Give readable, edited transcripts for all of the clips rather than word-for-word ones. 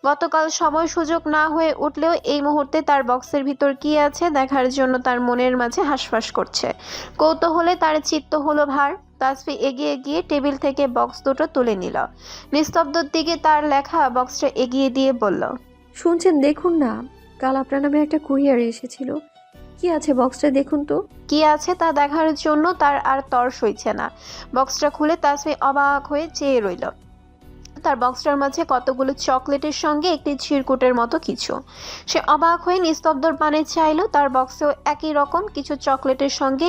গতকাল সময় সুযোগ না হয়ে উঠলেও এই মুহূর্তে তার বক্সের ভিতর কি আছে দেখার জন্য তার মনের মাঝে হাঁসফাঁস করছে। কৌতূহলে তার চিত্ত হলো ভার। তাসফি এগিয়ে গিয়ে টেবিল থেকে বক্স দুটো তুলে নিল। নিস্তব্ধর দিকে তার লেখা বক্সটা এগিয়ে দিয়ে বলল, শুনছেন? দেখুন না, কাল আপনার নামে একটা কুরিয়ার এসেছিল। কি আছে বক্সটা দেখুন তো। কি আছে তা দেখার জন্য তার আর তর সইছে না। বক্সটা খুলে তাসফি অবাক হয়ে চেয়ে রইল। তার বক্সটার মাঝে কতগুলো চকলেটের সঙ্গে একটি চিরকুটের মতো কিছু। সে অবাক হয়ে নিস্তব্ধর পানে চাইলো। তার বক্সেও একই রকম কিছু চকলেটের সঙ্গে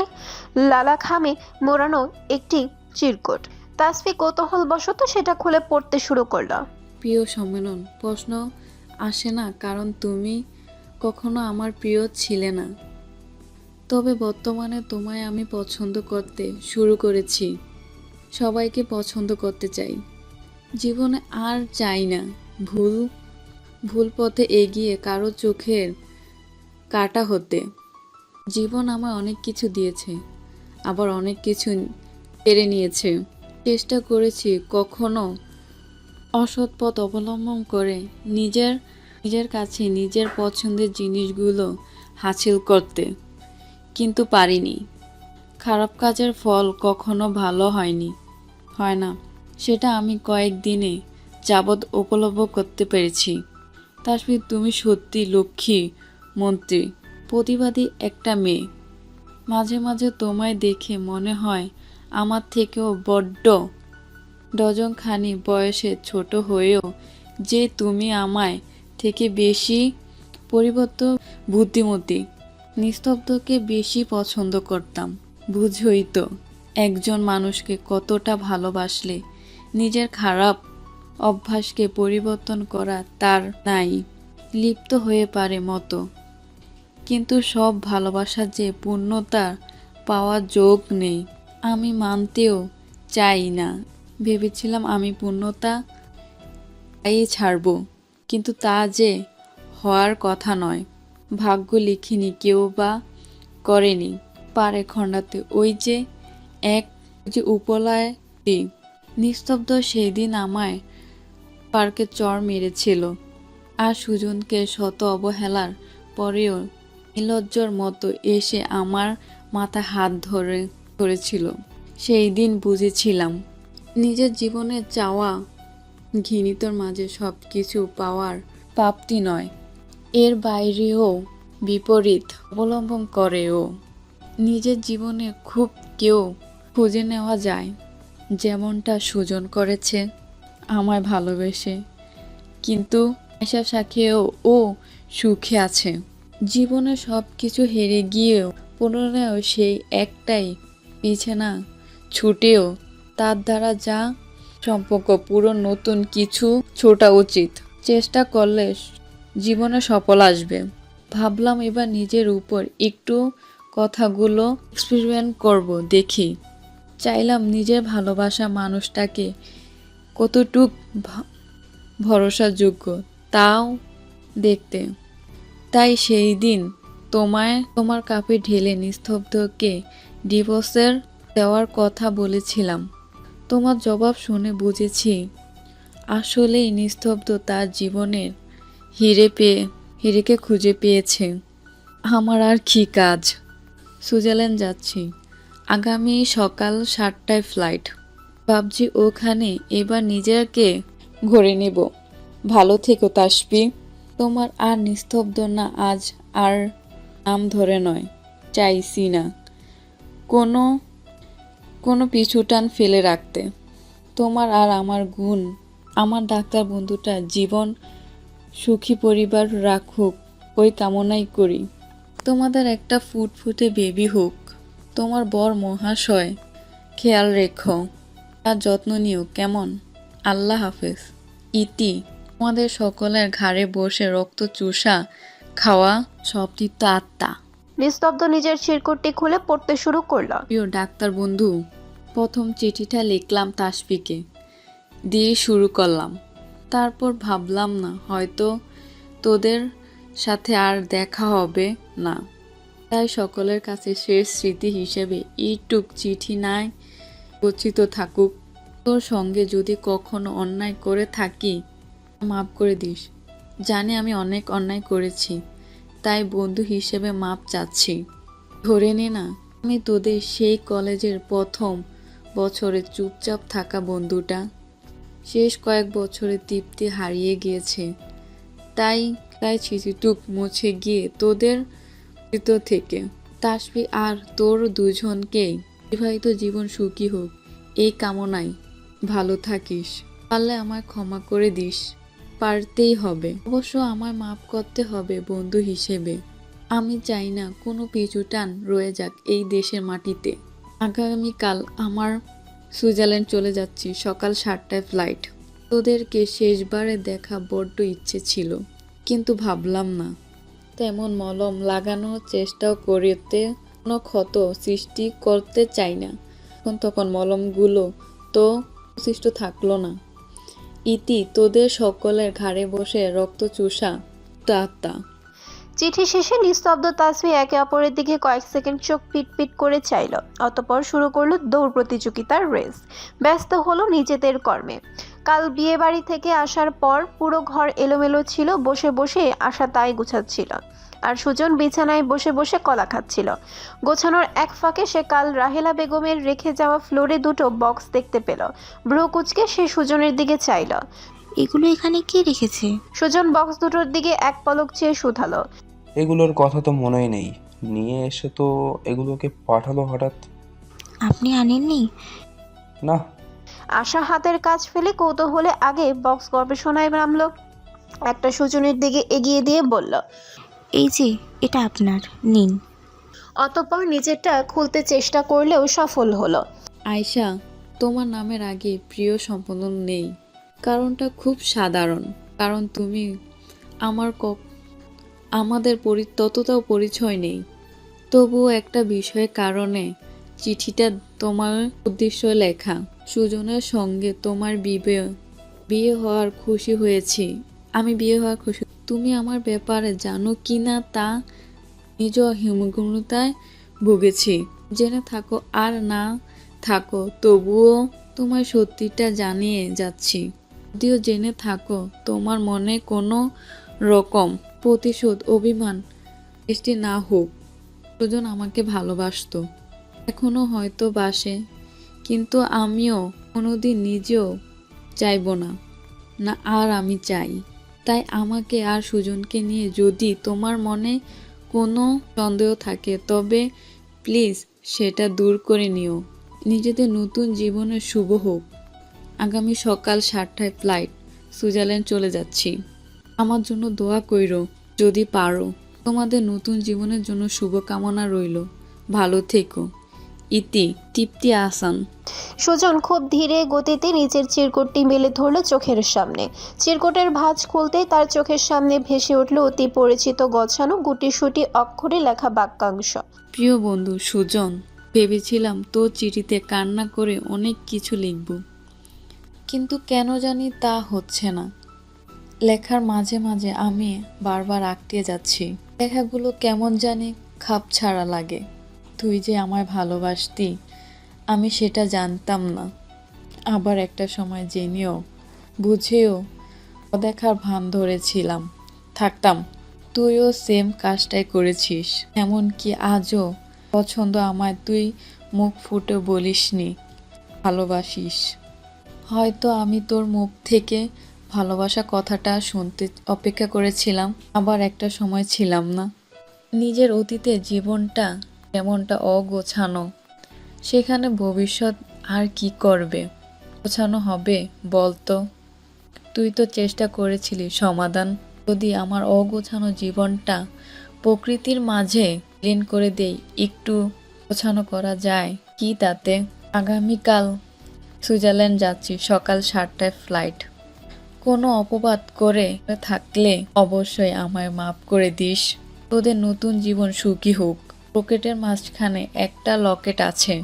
লালা খামে মোড়ানো একটি চিরকুট। তাসফি কৌতূহলবশত সেটা খুলে পড়তে শুরু করলো। প্রিয় সম্মেলন, প্রশ্ন আসে না কারণ তুমি কখনো আমার প্রিয় ছিলে না। তবে বর্তমানে তোমায় আমি পছন্দ করতে শুরু করেছি। সবাইকে পছন্দ করতে চাই। জীবনে আর চাই না ভুল ভুল পথে এগিয়ে কারো চোখের কাঁটা হতে। জীবন আমায় অনেক কিছু দিয়েছে, আবার অনেক কিছু কেড়ে নিয়েছে। চেষ্টা করেছি কখনো অসৎ পথ অবলম্বন করে নিজের কাছে নিজের পছন্দের জিনিসগুলো হাসিল করতে, কিন্তু পারিনি। খারাপ কাজের ফল কখনো ভালো হয় না, সেটা আমি কয়েকদিনে যাবৎ উপলব্ধ করতে পেরেছি। তাসফি, তুমি সত্যি লক্ষ্মী মন্ত্রী, প্রতিবাদী একটা মেয়ে। মাঝে মাঝে তোমায় দেখে মনে হয় আমার থেকেও বড্ড ডজনখানি বয়সে ছোট হয়েও যে তুমি আমায় থেকে বেশি পরিবর্তন, বুদ্ধিমতী। নিস্তব্ধকে বেশি পছন্দ করতাম। বুঝই তো, একজন মানুষকে কতটা ভালোবাসলে নিজের খারাপ অভ্যাসকে পরিবর্তন করা তার নাই লিপ্ত হয়ে পারে মতো। কিন্তু সব ভালোবাসা যে পূর্ণতা পাওয়ার যোগ নেই, আমি মানতেও চাই না। ভেবেছিলাম আমি পূর্ণতা ছাড়ব, কিন্তু তা যে হওয়ার কথা নয়। ভাগ্য লিখিনি, কেউ বা করেনি পারে খণ্ডাতে। ওই যে উপলয় নিস্তব্ধ সেই দিন আমায় পার্কে চড় মেরেছিল, আর সুজনকে শত অবহেলার পরেও নির্লজ্জর মতো এসে আমার মাথায় হাত ধরেছিল। সেই দিন বুঝেছিলাম নিজের জীবনে চাওয়া ঘৃণিতর মাঝে সব কিছু পাওয়ার প্রাপ্তি নয়, এর বাইরেও বিপরীত অবলম্বন করেও নিজের জীবনে খুব কেউ খুঁজে নেওয়া যায়, যেমনটা সুজন করেছে আমায় ভালোবেসে। কিন্তু এসব সাথেও ও সুখে আছে। জীবনে সব কিছু হেরে গিয়েও পুনরায় সেই একটাই বিছানা ছুটেও তার দ্বারা যা সম্পর্ক পুরো নতুন কিছু ছোটা উচিত। চেষ্টা করলে জীবনে সফল আসবে। ভাবলাম এবার নিজের উপর একটু কথাগুলো এক্সপেরিমেন্ট করব, দেখি। চাইলাম নিজের ভালোবাসা মানুষটাকে কতটুক ভরসাযোগ্য তাও দেখতে। তাই সেই দিন তোমার কাপে ঢেলে নিস্তব্ধকে ডিভোর্সের দেওয়ার কথা বলেছিলাম। তোমার জবাব শুনে বুঝেছি আসলেই নিস্তব্ধ তার জীবনের হিরেকে খুঁজে পেয়েছে। আমার আর কি কাজ? সুইজারল্যান্ড যাচ্ছি, আগামী সকাল 7টায় ফ্লাইট। ভাবছি ওখানে এবার নিজেকে ঘরে নেব। ভালো থেকো তাসফি। তোমার আর নিস্তব্ধ না আজ আর নাম ধরে নয়, চাইছি না কোনো পিছুটান ফেলে রাখতে। তোমার আর আমার গুণ, আমার ডাক্তার বন্ধুটা জীবন সুখী পরিবার রাখুক, ওই কামনাই করি। তোমাদের একটা ফুটফুটে বেবি হোক। তোমার বর মহাশয় খেয়াল রেখো, তার যত্ন নিও, কেমন? আল্লাহ হাফেজ। ইতি। আমাদের সকলের ঘাড়ে বসে রক্ত চুষা খাওয়া সবতৃপ্ত আত্মা। নিস্তব্ধ নিজের চিরকুটটি খুলে পড়তে শুরু করলো। প্রিয় ডাক্তার বন্ধু, প্রথম চিঠিটা লিখলাম তাসফিকে দিয়ে শুরু করলাম। তারপর ভাবলাম না হয়তো তোদের সাথে আর দেখা হবে না, তাই সকলের কাছে শেষ স্মৃতি হিসেবে এইটুক চিঠি নাই গচ্ছিত থাকুক। তোর সঙ্গে যদি কখনো অন্যায় করে থাকি মাফ করে দিস। জানি আমি অনেক অন্যায় করেছি, তাই বন্ধু হিসেবে মাপ চাচ্ছি। ধরে নে না, আমি তোদের সেই কলেজের প্রথম বছরে চুপচাপ থাকা বন্ধুটা। শেষ কয়েক বছরে তৃপ্তি হারিয়ে গিয়েছে, তাই তাই স্মৃতিটুক মুছে গিয়ে তোদের ভিতর থেকে তাসফি আর তোর দুজনকেই বিবাহিত জীবন সুখী হোক এই কামনায় ভালো থাকিস। পারলে আমায় ক্ষমা করে দিস। পারতেই হবে, অবশ্য আমায় মাফ করতে হবে বন্ধু হিসেবে। আমি চাই না কোনো পিছুটান রয়ে যাক এই দেশের মাটিতে। আগামীকাল আমার সুইজারল্যান্ড চলে যাচ্ছি, সকাল 7টায় ফ্লাইট। তোদেরকে শেষবারে দেখা বড্ড ইচ্ছে ছিল, কিন্তু ভাবলাম না। তেমন মলম লাগানোর চেষ্টাও করতে কোনো ক্ষত সৃষ্টি করতে চাই না। এখন তখন মলমগুলো তো অবশিষ্ট থাকলো না। ইতি তোদের সকলের ঘাড়ে বসে রক্ত চুষা আত্মা। চিঠি শেষে নিস্তব্ধ তাসফি একে অপরের দিকে কয়েক সেকেন্ড চোখ পিট করে চাইল, অতঃপর শুরু করলো দৌড় প্রতিযোগিতার রেস। ব্যস্ত হলো নিজেদের কর্মে। কাল বিয়ে বাড়ি থেকে আসার পর পুরো ঘর এলোমেলো ছিল, বসে বসে আশা তাই গুছাচ্ছিল, আর সুজন বিছানায় বসে বসে কলা খাচ্ছিল। গোছানোর এক ফাঁকে সে কাল রাহেলা বেগমের রেখে যাওয়া ফ্লোরে দুটো বক্স দেখতে পেল। ভ্রু কুঁচকে সে সুজনের দিকে চাইল। এগুলো এখানে কে রেখেছে? সুজন বক্স দুটোর দিকে এক পলক চেয়ে শুধালো। এগুলোর কথা তো মনেই নেই, নিয়ে এসে তো এগুলোকে পাঠালো হঠাৎ। আপনি আনেননি? না। আশা হাতের কাজ ফেলে কৌতূহলে আগে বক্স গবেষণায় নামলো। একটা সুজনের দিকে এগিয়ে দিয়ে বলল, এই যে, এটা আপনার, নিন। অতঃপর নিজেরটা খুলতে চেষ্টা করলেও সফল হলো। আয়শা, তোমার নামের আগে প্রিয় সম্বোধন নেই। কারণটা খুব সাধারণ, কারণ তুমি আমার আমাদের ততটাও পরিচয় নেই। তবুও একটা বিষয়ের কারণে চিঠিটা তোমার উদ্দেশ্য লেখা। সুজনের সঙ্গে তোমার বিয়ে হওয়ার খুশি হয়েছি। আমি বিয়ে হওয়ার খুশি। তুমি আমার ব্যাপারে জানো কি না তা নিজ হিমগ্নতায় ভুগেছি। জেনে থাকো আর না থাকো, তবুও তোমার সত্যিটা জানিয়ে যাচ্ছি। যদিও জেনে থাকো, তোমার মনে কোনো রকম প্রতিশোধ অভিমান সৃষ্টি না হোক। সুজন আমাকে ভালোবাসতো, এখনো হয়তো বাসে, কিন্তু আমিও কোনোদিন নিজেও চাইব না, না আর আমি চাই। তাই আমাকে আর সুজনকে নিয়ে যদি তোমার মনে কোনো সন্দেহ থাকে, তবে প্লিজ সেটা দূর করে নিও। নিজেদের নতুন জীবনের শুভ হোক। আগামী সকাল 7টায় ফ্লাইট, সুইজারল্যান্ড চলে যাচ্ছি। আমার জন্য দোয়া কইরো যদি পারো। তোমাদের নতুন জীবনের জন্য শুভকামনা রইল। ভালো থেকো। ইতি, তৃপ্তি আহসান। সুজন খুব ধীরে গতিতে নিচের চিরকুটটি মেলে ধরল চোখের সামনে। চিরকুটের ভাঁজ খুলতেই তার চোখের সামনে ভেসে উঠল অতি পরিচিত গোছানো গুটিসুটি অক্ষরে লেখা বাক্যাংশ। প্রিয় বন্ধু সুজন, ভেবেছিলাম তোর চিঠিতে কান্না করে অনেক কিছু লিখব, কিন্তু কেন জানি তা হচ্ছে না। লেখার মাঝে মাঝে আমি বারবার আটকে যাচ্ছি। লেখাগুলো কেমন জানি খাপছাড়া লাগে। তুই যে আমায় ভালোবাসতি, আমি সেটা জানতাম না। আবার একটা সময় জেনেও বুঝেও অদেখার ভান ধরেছিলাম থাকতাম। তুইও সেম কাজটাই করেছিস। এমনকি আজও পছন্দ আমায় তুই মুখ ফুটে বলিসনি ভালোবাসিস। হয়তো আমি তোর মুখ থেকে ভালোবাসা কথাটা শুনতে অপেক্ষা করেছিলাম, আবার একটা সময় ছিলাম না। নিজের অতীতের জীবনটা যেমনটা অগোছানো, সেখানে ভবিষ্যৎ আর কি করবে গোছানো হবে বলতো? তুই তো চেষ্টা করেছিলি সমাধান। যদি আমার অগোছানো জীবনটা প্রকৃতির মাঝে লীন করে দেই, একটু গোছানো করা যায় কি তাতে? আগামীকাল সুইজারল্যান্ড যাচ্ছি, সকাল 7টায় ফ্লাইট। কোনো অপবাদ করে থাকলে অবশ্যই আমায় মাফ করে দিস। তোদের নতুন জীবন সুখী হোক। পকেটের মাঝখানে একটা লকেট আছে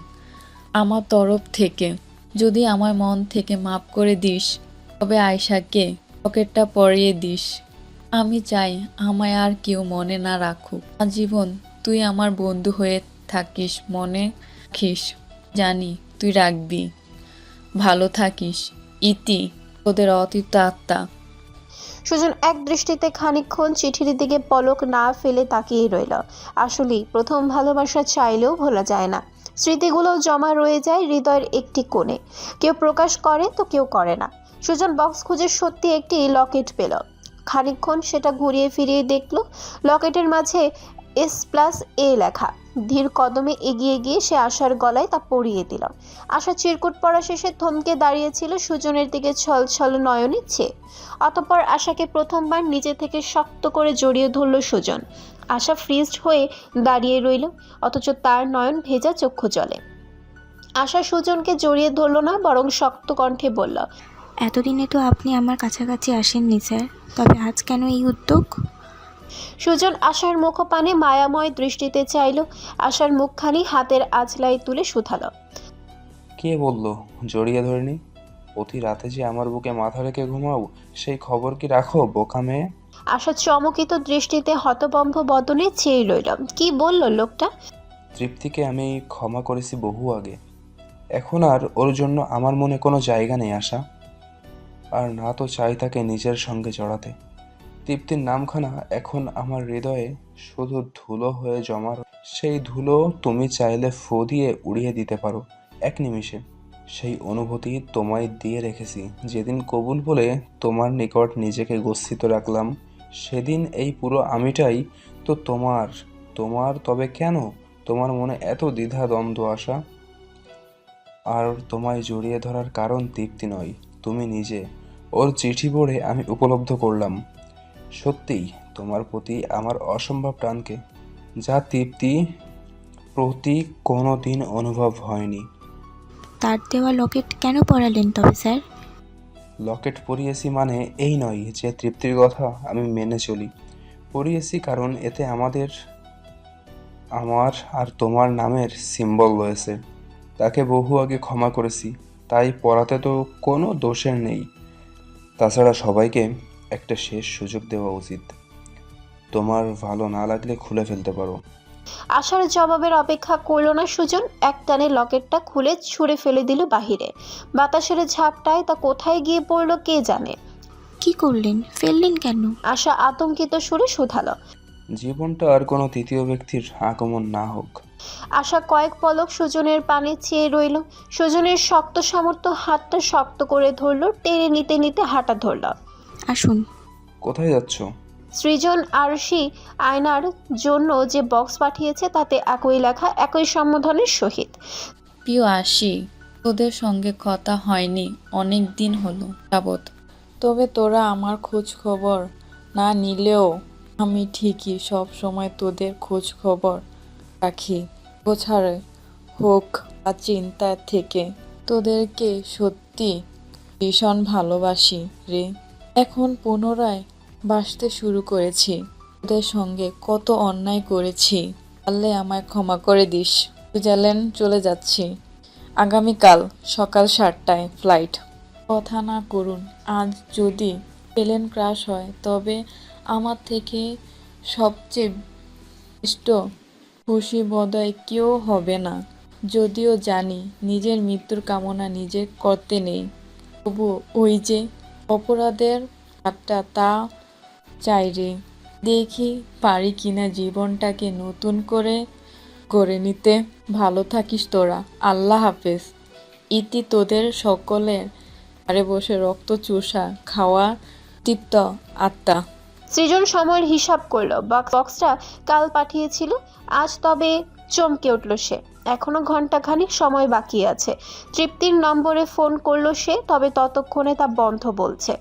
আমার তরফ থেকে। যদি আমার মন থেকে মাফ করে দিস, তবে আয়শাকে লকেটটা পরিয়ে দিস। আমি চাই আমায় আর কেউ মনে না রাখুক। আজীবন তুই আমার বন্ধু হয়ে থাকিস, মনে রাখিস। জানি তুই রাখবি। ভালো থাকিস। ইতি, তোদের অতীত আত্মা। সুজন এক দৃষ্টিতে খানিকক্ষণ চিঠির দিকে পলক না ফেলে তাকিয়ে রইল। আসলেই প্রথম ভালোবাসা চাইলেও ভোলা যায় না। স্মৃতিগুলো জমা রয়ে যায় হৃদয়ের একটি কোণে, কেউ প্রকাশ করে তো কেউ করে না। সুজন বক্স খুঁজে সত্যি একটি লকেট পেল। খানিকক্ষণ সেটা ঘুরিয়ে ফিরিয়ে দেখল, লকেটের মাঝে S+A লেখা। ধীর কদমে এগিয়ে গিয়ে সে আশার গলায় তা পরিয়ে দিল। আশা চিরকুট পড়া শেষে থমকে দাঁড়িয়েছিল সুজনের দিকে ছলছল নয়নে চেয়ে। অতঃপর আশাকে প্রথমবার নিজে থেকে শক্ত করে জড়িয়ে ধরল সুজন। আশা ফ্রিজড হয়ে দাঁড়িয়ে রইল, অথচ তার নয়ন ভেজা চক্ষু জলে। আশা সুজনকে জড়িয়ে ধরল না, বরং শক্ত কণ্ঠে বলল, এতদিনে তো আপনি আমার কাছাকাছি আসেননি স্যার, তবে আজ কেন এই উদ্যোগ? সুজন আশার মুখপানে মায়াময় দৃষ্টিতে চাইল। আশার মুখখানি হাতের আঁচলায় তুলে শুধালো, কে বললো জড়িয়ে ধরিনি? প্রতি রাতে যে আমার বুকে মাথা রেখে ঘুমাও, সেই খবর কি রাখো বোকা মেয়ে? আশা চমকিত দৃষ্টিতে হতভম্ব বদনে চেয়ে রইল। কি বলল লোকটা? তৃপ্তিকে আমি ক্ষমা করেছি বহু আগে। এখন আর ওর জন্য আমার মনে কোনো জায়গা নেই আশা। আর না তো চাই তাকে নিজের সঙ্গে জড়াতে। তৃপ্তির নামখানা এখন আমার হৃদয়ে শুধু ধুলো হয়ে জমা সেই ধুলো তুমি চাইলে ফু দিয়ে উড়িয়ে দিতে পারো এক নিমিষে। সেই অনুভূতি তোমায় দিয়ে রেখেছি যেদিন কবুল বলে তোমার নিকট নিজেকে গচ্ছিত রাখলাম। সেদিন এই পুরো আমিটাই তো তোমার। তোমার তবে কেন তোমার মনে এত দ্বিধা দ্বন্দ্ব আশা? আর তোমায় জড়িয়ে ধরার কারণ তৃপ্তি নয়, তুমি নিজে। ওর চিঠি পড়ে আমি উপলব্ধ করলাম সত্যিই তোমার প্রতি আমার অসম্ভব টানকে, যা তৃপ্তি প্রতি কোনো দিন অনুভব হয়নি। তার দেওয়া লকেট কেন পরালেন তবে স্যার? লকেট পরিয়েছি মানে এই নয় যে তৃপ্তির কথা আমি মেনে চলি। পরিয়েছি কারণ এতে আমার আর তোমার নামের সিম্বল রয়েছে। তাকে বহু আগে ক্ষমা করেছি, তাই পড়াতে তো কোনো দোষের নেই। তাছাড়া সবাইকে একটা শেষ সুযোগ দেওয়া উচিত। তোমার ভালো না লাগলে খুলে ফেলতে পারো। আশার জবাবের অপেক্ষা করল না সুজন, একটানে লকেটটা খুলে ছুঁড়ে ফেলে দিল বাহিরে। বাতাসের ঝাপটায় তা কোথায় গিয়ে পড়ল কে জানে। কি করলেন? ফেললেন কেন? আশা আতঙ্কিত সুরে শুধালো। জীবনটা আর কোনো তৃতীয় ব্যক্তির আগমন না হোক। আশা কয়েক পলক সুজনের পানে চেয়ে রইল। সুজনের শক্ত সামর্থ্য হাতটা শক্ত করে ধরল, টেনে নিতে নিতে হাঁটা ধরল। আসুন। কোথায় যাচ্ছ? সৃজন আরশি আয়নার জন্য যে বক্স পাঠিয়েছে তাতে একই লেখা, একই সম্বোধনের সহিত। প্রিয় আসি, তোদের সঙ্গে কথা হয়নি অনেক দিন হলো যাবৎ। তবে তোরা আমার খোঁজ খবর না নিলেও আমি ঠিকই সব সময় তোদের খোঁজ খবর রাখি। গোছারে হোক বা চিন্তা থেকে তোদেরকে সত্যি ভীষণ ভালোবাসি রে। এখন পুনরায় বাসতে শুরু করেছি। তোদের সঙ্গে কত অন্যায় করেছি, পারলে আমায় ক্ষমা করে দিস। সুইজারল্যান্ড চলে যাচ্ছি আগামীকাল সকাল 7টায় ফ্লাইট। কথা না করুন, আজ যদি প্লেন ক্র্যাশ হয় তবে আমার থেকে সবচেয়ে ইষ্ট খুশি বোধহয় কেউ হবে না। যদিও জানি নিজের মৃত্যুর কামনা নিজে করতে নেই, তবু ওই যে অপরাধের হাতটা তা চাই রে। দেখি পারি কিনা জীবনটাকে নতুন করে গড়ে নিতে। ভালো থাকিস তোরা, আল্লাহ হাফেজ। ইতি তোদের সকলের ঘরে বসে রক্ত চুষা খাওয়া তৃপ্ত আত্মা। সৃজন সময়ের হিসাব করলো, বক্সটা কাল পাঠিয়েছিল, আজ তবে চমকে উঠল সে। এখনো ঘন্টাখানিক সময় বাকি আছে। তৃপ্তির নম্বরে ফোন করলো সে, তবে ততক্ষণে তা বন্ধ বলছে।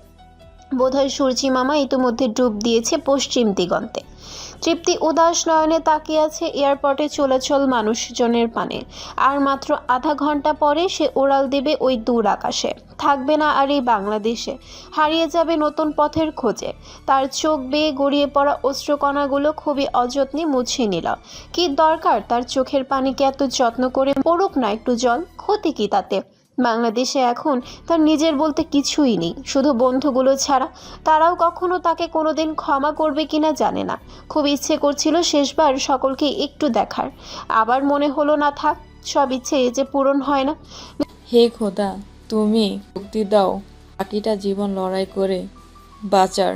বোধহয় সূর্যি মামা ইতিমধ্যে ডুব দিয়েছে পশ্চিম দিগন্তে। তৃপ্তি উদাস নয়নে তাকিয়ে আছে এয়ারপোর্টে চলাচল মানুষজনের পানে। আর মাত্র আধা ঘন্টা পরে সে উড়াল দেবে ওই দূর আকাশে, থাকবে না আর এই বাংলাদেশে, হারিয়ে যাবে নতুন পথের খোঁজে। তার চোখ বেয়ে গড়িয়ে পড়া অশ্রুকণাগুলো খুবই অযত্নে মুছে নিল। কি দরকার তার চোখের পানিকে এত যত্ন করে? পড়ুক না একটু জল, ক্ষতি কি তাতে? বাংলাদেশে এখন তার নিজের বলতে কিছুই নেই, শুধু বন্ধুগুলো ছাড়া। তারাও কখনো তাকে কোনোদিন ক্ষমা করবে কিনা জানে না। খুব ইচ্ছে করছিল শেষবার সকলকে একটু দেখার, আবার মনে হলো না থাক, সব ইচ্ছে যে পূরণ হয় না। হে খোদা, তুমি শক্তি দাও বাকিটা জীবন লড়াই করে বাঁচার।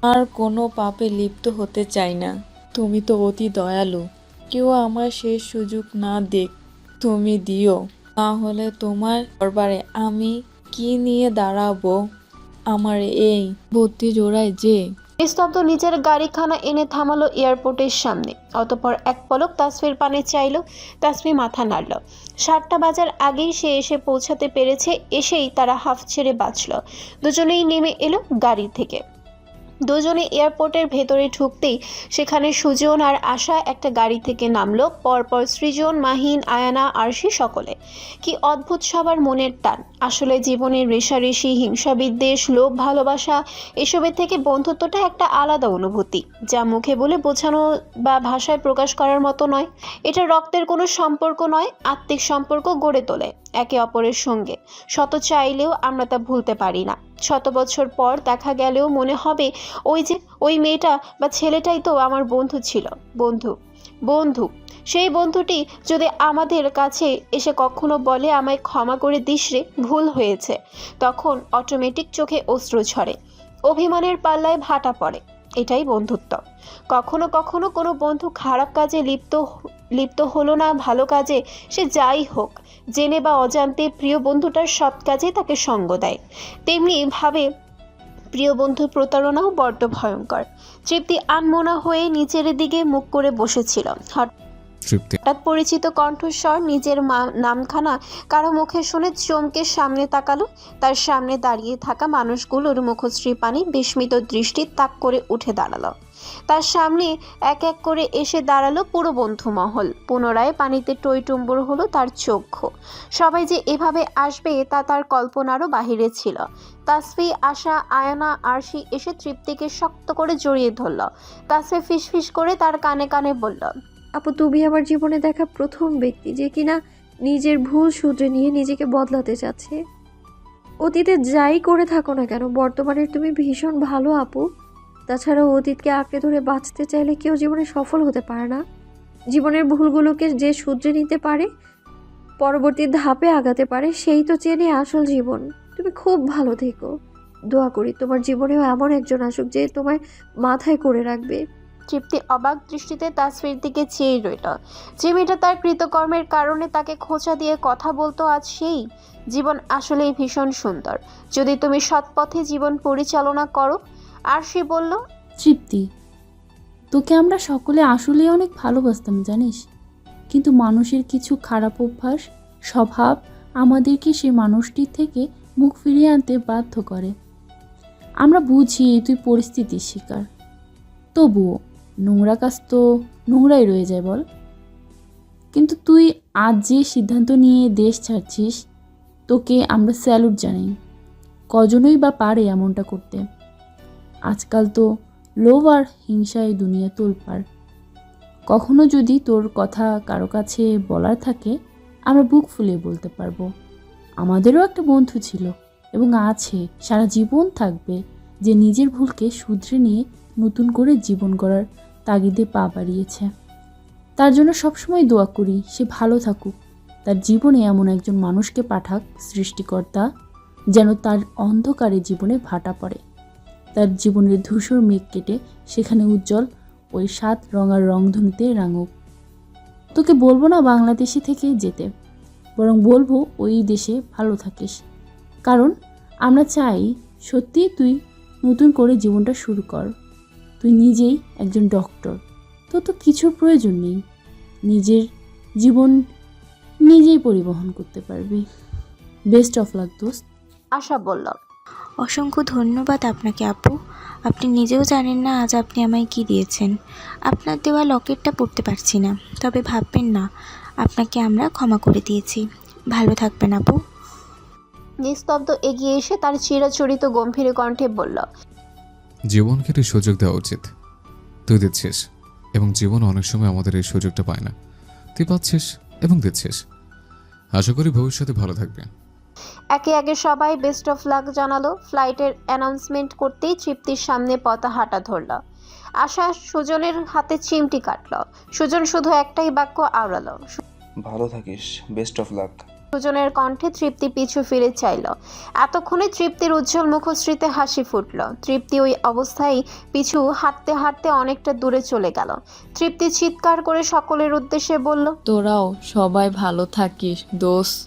আর কোনো পাপে লিপ্ত হতে চাই না। তুমি তো অতি দয়ালু। কেউ আমার শেষ সুযোগ না দেখ, তুমি দিও। না হলে তোমার দরবারে আমি কি নিয়ে দাঁড়াবো? আমার এই ভর্তি জোড়ায় যে। নিস্তব্ধ নিজের গাড়িখানা এনে থামালো এয়ারপোর্টের সামনে। অতঃপর এক পলক তাসফির পানে চাইল। তাসফি মাথা নাড়ল। 7টা বাজার আগেই সে এসে পৌঁছাতে পেরেছে। এসেই তারা হাফ ছেড়ে বাঁচল। দুজনেই নেমে এলো গাড়ি থেকে। দুজনে এয়ারপোর্টের ভেতরে ঢুকতেই সেখানে সুজন আর আশা একটা গাড়ি থেকে নামলো। পরপর সৃজন, মাহিন, আয়ানা, আরশি সকলে। কি অদ্ভুত সবার মনের টান! আসলে জীবনের রেষারেষি, হিংসা, বিদ্বেষ, লোভ, ভালোবাসা এসবের থেকে বন্ধুত্বটা একটা আলাদা অনুভূতি, যা মুখে বলে বোঝানো বা ভাষায় প্রকাশ করার মতো নয়। এটা রক্তের কোনো সম্পর্ক নয়, আত্মিক সম্পর্ক গড়ে তোলে একে অপরের সঙ্গে। শত চাইলেও আমরা তা ভুলতে পারি না। 100 বছর পর দেখা গেলেও মনে হবে ওই মেয়েটা বা ছেলেটাই তো আমার বন্ধু ছিল। বন্ধু, বন্ধু। সেই বন্ধুটি যদি আমাদের কাছে এসে কখনো বলে, আমায় ক্ষমা করে দিস রে, ভুল হয়েছে, তখন অটোমেটিক চোখে অশ্রু ঝরে, অভিমানের পাল্লায় ভাটা পড়ে। এটাই বন্ধুত্ব। কখনো কখনো কোনো বন্ধু খারাপ কাজে লিপ্ত হলো না, ভালো কাজে, সে যাই হোক, জেনে বা অজান্তে প্রিয় বন্ধুটার সৎ কাজে তাকে সঙ্গ দেয়। তেমনি ভাবে প্রিয় বন্ধুর প্রতারণাও বড্ড ভয়ঙ্কর। তৃপ্তি আনমনা হয়ে নিচের দিকে মুখ করে বসেছিল। তৃপ্তি, হঠাৎ পরিচিত কণ্ঠস্বর, নিজের নামখানা কারো মুখে শুনে চমকে সামনে তাকালো। তার সামনে দাঁড়িয়ে থাকা মানুষগুলোর মুখশ্রী পানি বিস্মিত দৃষ্টি তাক করে উঠে দাঁড়ালো। তার সামনে এক এক করে এসে দাঁড়ালো পুরো বন্ধু মহল। পুনরায় পানিতে টইটুম্বুর হলো তার চক্ষু। সবাই যে এভাবে আসবে তা তার কল্পনারও বাহিরে ছিল। তাসফি, আশা, আয়ানা, আরশি এসে তৃপ্তিকে শক্ত করে জড়িয়ে ধরল। তাসফি ফিসফিস করে তার কানে কানে বলল, আপু, তুমি আমার জীবনে দেখা প্রথম ব্যক্তি যে কিনা নিজের ভুল শুধরে নিয়ে নিজেকে বদলাতে চাচ্ছে। অতীতে যাই করে থাকো না কেন, বর্তমানের তুমি ভীষণ ভালো আপু। তাছাড়াও অতীতকে আঁকড়ে ধরে বাঁচতে চাইলে কেউ জীবনে সফল হতে পারে না। জীবনের ভুলগুলোকে যে শুধরে নিতে পারে, পরবর্তী ধাপে আগাতে পারে, সেই তো চেনে আসল জীবন। তুমি খুব ভালো থেকো। দোয়া করি তোমার জীবনেও এমন একজন আসুক যে তোমায় মাথায় করে রাখবে। তৃপ্তি অবাক দৃষ্টিতে তাসফির দিকে চেয়ে রইল। যে মেয়েটা তার কৃতকর্মের কারণে তাকে খোঁচা দিয়ে কথা বলতো, আজ সেই। জীবন আসলেই ভীষণ সুন্দর যদি তুমি সৎ পথে জীবন পরিচালনা করো। আরশি বলল, তৃপ্তি, তোকে আমরা সকলে আসলে অনেক ভালোবাসতাম জানিস, কিন্তু মানুষের কিছু খারাপ অভ্যাস, স্বভাব আমাদেরকে সেই মানুষটির থেকে মুখ ফিরিয়ে আনতে বাধ্য করে। আমরা বুঝি তুই পরিস্থিতির শিকার, তবুও নোংরা কাজ তো নোংরাই রয়ে যায় বল। কিন্তু তুই আজ যে সিদ্ধান্ত নিয়ে দেশ ছাড়ছিস, তোকে আমরা স্যালুট জানাই। কজনই বা পারে এমনটা করতে। আজকাল তো লোভ আর হিংসায় দুনিয়া তোলপাড়। কখনো যদি তোর কথা কারো কাছে বলার থাকে, আমরা বুক ফুলিয়ে বলতে পারবো, আমাদেরও একটা বন্ধু ছিল এবং আছে, সারা জীবন থাকবে, যে নিজের ভুলকে শুধরে নিয়ে নতুন করে জীবন গড়ার তাগিদে পা বাড়িয়েছে। তার জন্য সবসময় দোয়া করি সে ভালো থাকুক, তার জীবনে এমন একজন মানুষকে পাঠাক সৃষ্টিকর্তা, যেন তার অন্ধকারে জীবনে ভাটা পড়ে, তার জীবনের ধূসর মেঘ কেটে সেখানে উজ্জ্বল ওই 7 রঙার রংধনুতে রাঙুক। তোকে বলবো না বাংলাদেশে থেকে যেতে, বরং বলবো ওই দেশে ভালো থাকিস, কারণ আমরা চাই সত্যি তুই নতুন করে জীবনটা শুরু কর। তুই নিজেই একজন ডক্টর, তোর তো কিছুর প্রয়োজন নেই, নিজের জীবন নিজেই পরিবহন করতে পারবি। বেস্ট অফ লাক দোস্ত। আশা বলল, অসংখ্য ধন্যবাদ আপনাকে আপু। আপনি নিজেও জানেন না আজ আপনি আমায় কি দিয়েছেন। আপনার দেওয়া লকেটটা পরতে পারছি না, তবে ভাববেন না, আপনাকে আমরা ক্ষমা করে দিয়েছি। ভালো থাকবেন আপু। নিস্তব্ধ এগিয়ে এসে তার চিরাচরিত গম্ভীর কণ্ঠে বলল, জীবনকে একটু সুযোগ দেওয়া উচিত। তুই দিচ্ছিস এবং জীবন অনেক সময় আমাদের এই সুযোগটা পায় না। তুই পাচ্ছিস এবং দিচ্ছিস। আশা করি ভবিষ্যতে ভালো থাকবে। একে একে সবাই বেস্ট অফ লাক জানালো। ফ্লাইটের অ্যানাউন্সমেন্ট করতেই তৃপ্তির সামনে পথা হাঁটা ধরল। আশা সুজনের হাতে চিমটি কাটল। সুজন শুধু একটাই বাক্য আওড়ালো, ভালো থাকিস, বেস্ট অফ লাক। সুজনের কণ্ঠে তৃপ্তি পিছু ফিরে চাইল। এতক্ষণে তৃপ্তির উজ্জ্বল মুখশ্রীতে হাসি ফুটল। তৃপ্তি ওই অবস্থায় পিছু হাঁটতে হাঁটতে অনেকটা দূরে চলে গেল। তৃপ্তি চিৎকার করে সকলের উদ্দেশ্যে বলল, তোরাও সবাই ভালো থাকিস দোস্ত।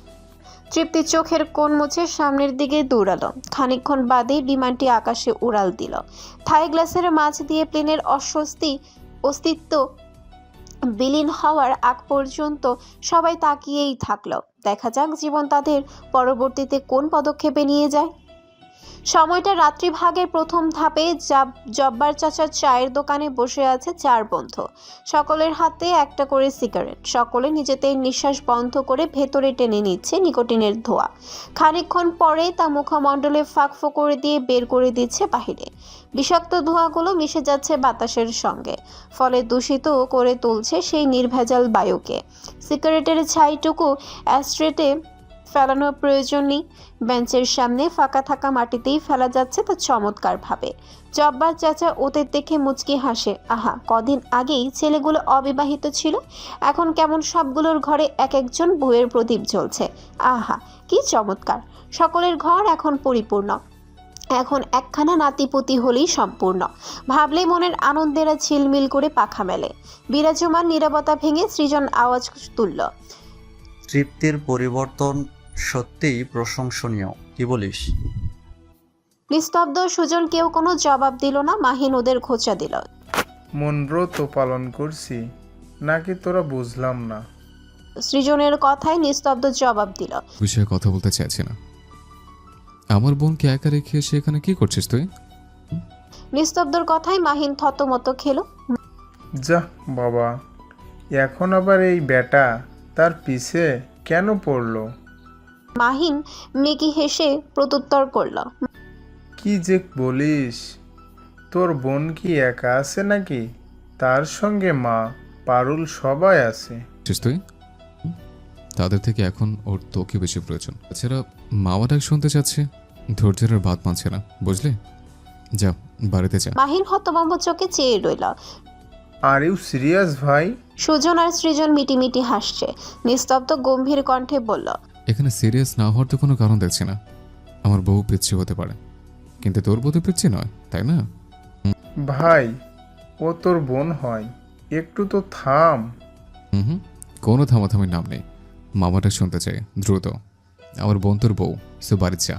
তৃপ্তি চোখের কোণ মুছে সামনের দিকে দৌড়ালো। খানিকক্ষণ বাদেই বিমানটি আকাশে উড়াল দিল। থাই গ্লাসের মাঝ দিয়ে প্লেনের অস্তিত্ব বিলীন হওয়ার আগ পর্যন্ত সবাই তাকিয়েই থাকলো। দেখা যাক জীবন তাদের পরবর্তীতে কোন পদক্ষেপে নিয়ে যায়। সময়টা রাত্রি ভাগের প্রথম ধাপে। জব্বার চাচার চায়ের দোকানে বসে আছে 4 বন্ধু। সকলের হাতে একটা করে সিগারেট। সকলে নিজেদের নিঃশ্বাস বন্ধ করে ভেতরে টেনে নিচ্ছে নিকোটিনের ধোঁয়া। খানিকক্ষণ পরে তা মুখমণ্ডলে ফাঁক ফোকরে দিয়ে বের করে দিচ্ছে বাহিরে। বিষাক্ত ধোঁয়াগুলো মিশে যাচ্ছে বাতাসের সঙ্গে, ফলে দূষিত করে তুলছে সেই নির্ভেজাল বায়ুকে। সিগারেটের ছাইটুকু অ্যাস্ট্রেটে ফেলানোর প্রয়োজন নেই। বেঞ্চের সামনে ফাঁকা থাকা মাটিতেই ফেলা যাচ্ছে তা চমৎকারভাবে। জব্বার চাচা ওদের দেখে মুচকি হাসে। আহা, কদিন আগেই ছেলেগুলো অবিবাহিত ছিল, এখন কেমন সবগুলোর ঘরে এক একজন বউয়ের প্রদীপ জ্বলছে। আহা, কি চমৎকার! সকলের ঘর এখন পরিপূর্ণ। এখন একখানা নাতিপুতি হলেই সম্পূর্ণ। ভাবলেই মনের আনন্দেরা ঝিলমিল করে পাখা মেলে। বিরাজমান নীরবতা ভেঙে সৃজন আওয়াজ তুলল, তৃপ্তির পরিবর্তন সত্যিই প্রশংসনীয়, কি বলিস? নিস্তব্ধ সুজন। কেউ কোনো জবাব দিল না। মাহিন ওদের খোঁচা দিল, মনব্রত পালন করছি নাকি তোরা বুঝলাম না। সৃজনের কথায় নিস্তব্ধ জবাব দিল, বিষয়ে কথা বলতে চাইছি না। আমার বোনকে একা রেখে এসে এখানে কি করছিস তুই? নিস্তব্ধর কথায় মাহিন থতমত খেলো। যা বাবা, এখন আবার এই বেটা তার পিছে কেন পড়লো? মাহিন মেকি হেসে প্রত্যুত্তর করল, কি যে বলিস, তোর বোন কি একা আছে নাকি? তার সঙ্গে মা, পারুল সবাই আছে। তুই তাদের থেকে এখন ওর তোকে বেশি প্রয়োজন। এছাড়া মামা ডাক শুনতে চাচ্ছে, ধৈর্যের আর বাদ মানছে না, বুঝলি? যা বাড়িতে যা। মাহিন হতভম্ব চোখে চেয়ে রইল। আর ইউ সিরিয়াস ভাই? সুজন আর সৃজন মিটিমিটি হাসছে। নিস্তব্ধ গম্ভীর কণ্ঠে বলল, এখানে সিরিয়াস না হওয়ার তো কোনো কারণ দেখছি না। আমার বউ পিচ্ছি হতে পারে, কিন্তু তোর বউ তো পিচ্ছি নয়, তাই না? ভাই, ও তোর বোন হয়, একটু তো থাম। হুম, কোনো থামাথামির নাম নেই। মামাটা শুনতে চাই দ্রুত। আমার বোন তোর বউ, সে বাড়ির যা।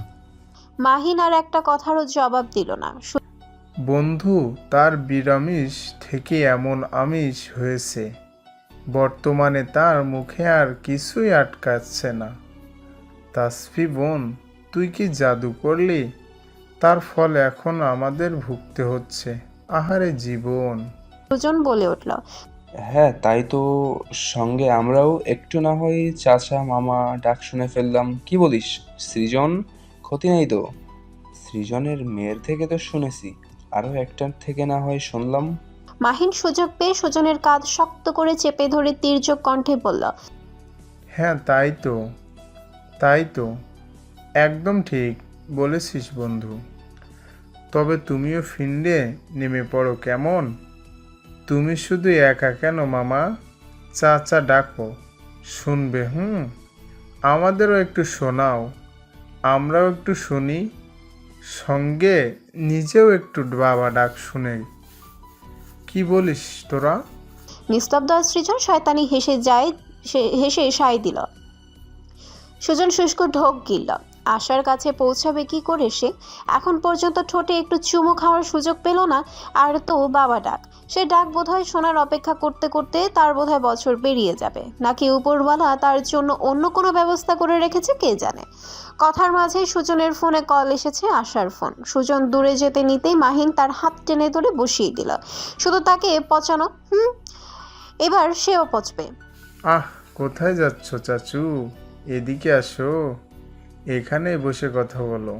মাহিন আর একটা কথারও জবাব দিল না। বন্ধু, তার বিরামিষ থেকে এমন আমিষ হয়েছে, বর্তমানে তার মুখে আর কিছুই আটকাচ্ছে না। তাসফি বোন, তুই কি জাদু করলি? তার ফল এখন আমাদের ভুগতে হচ্ছে। আহারে জীবন! সুজন বলে উঠল, হ্যাঁ, তাই তো। সঙ্গে আমরাও একটু না হয় চাচা মামা ডাক শুনে ফেললাম, কি বলিস সৃজন? ক্ষতি নেই তো? সৃজনের মেয়ের থেকে তো শুনেছি, আরও একটার থেকে না হয় শুনলাম। মাহিন সুযোগ পেয়ে সুজনের কাঁধ শক্ত করে চেপে ধরে তীর্যক কণ্ঠে বলল, হ্যাঁ, তাই তো, তাই তো, একদম ঠিক বলেছিস বন্ধু। তবে তুমিও ফিন্ডে নেমে পড়ো কেমন? তুমি শুধু একা কেন মামা? চাচা ডাকো, শুনবে। আমাদেরও একটু শোনাও, আমরাও একটু শুনি। সঙ্গে নিজেও একটু বাবা ডাক শুনে। কি বলিস তোরা? নিস্তব্ধ আর সৃজন শয়তানি হেসে সায় দিল। সুজন শুষ্ক ঢোক গিলল। আশার কাছে পৌঁছাবে কি করে সে? এখন পর্যন্ত ঠোঁটে একটু চুমু খাওয়ার সুযোগ পেল না। আর তো বাবা ডাক, সে ডাক বোধহয় শোনার অপেক্ষা করতে করতে তার বোধহয় বছর পেরিয়ে যাবে, নাকি উপরওয়ালা তার জন্য অন্য কোনো ব্যবস্থা করে রেখেছে কে জানে। কথার মাঝে সুজনের ফোনে কল এসেছে, আশার ফোন। সুজন দূরে যেতে নিতেই মাহিন তার হাত টেনে ধরে বসিয়ে দিল। শুধু তাকে পচানো। এবার সেও পচবে। আহ, কোথায় যাচ্ছ চাচু? এদিকে আসো, এখানে বসে কথা বলো।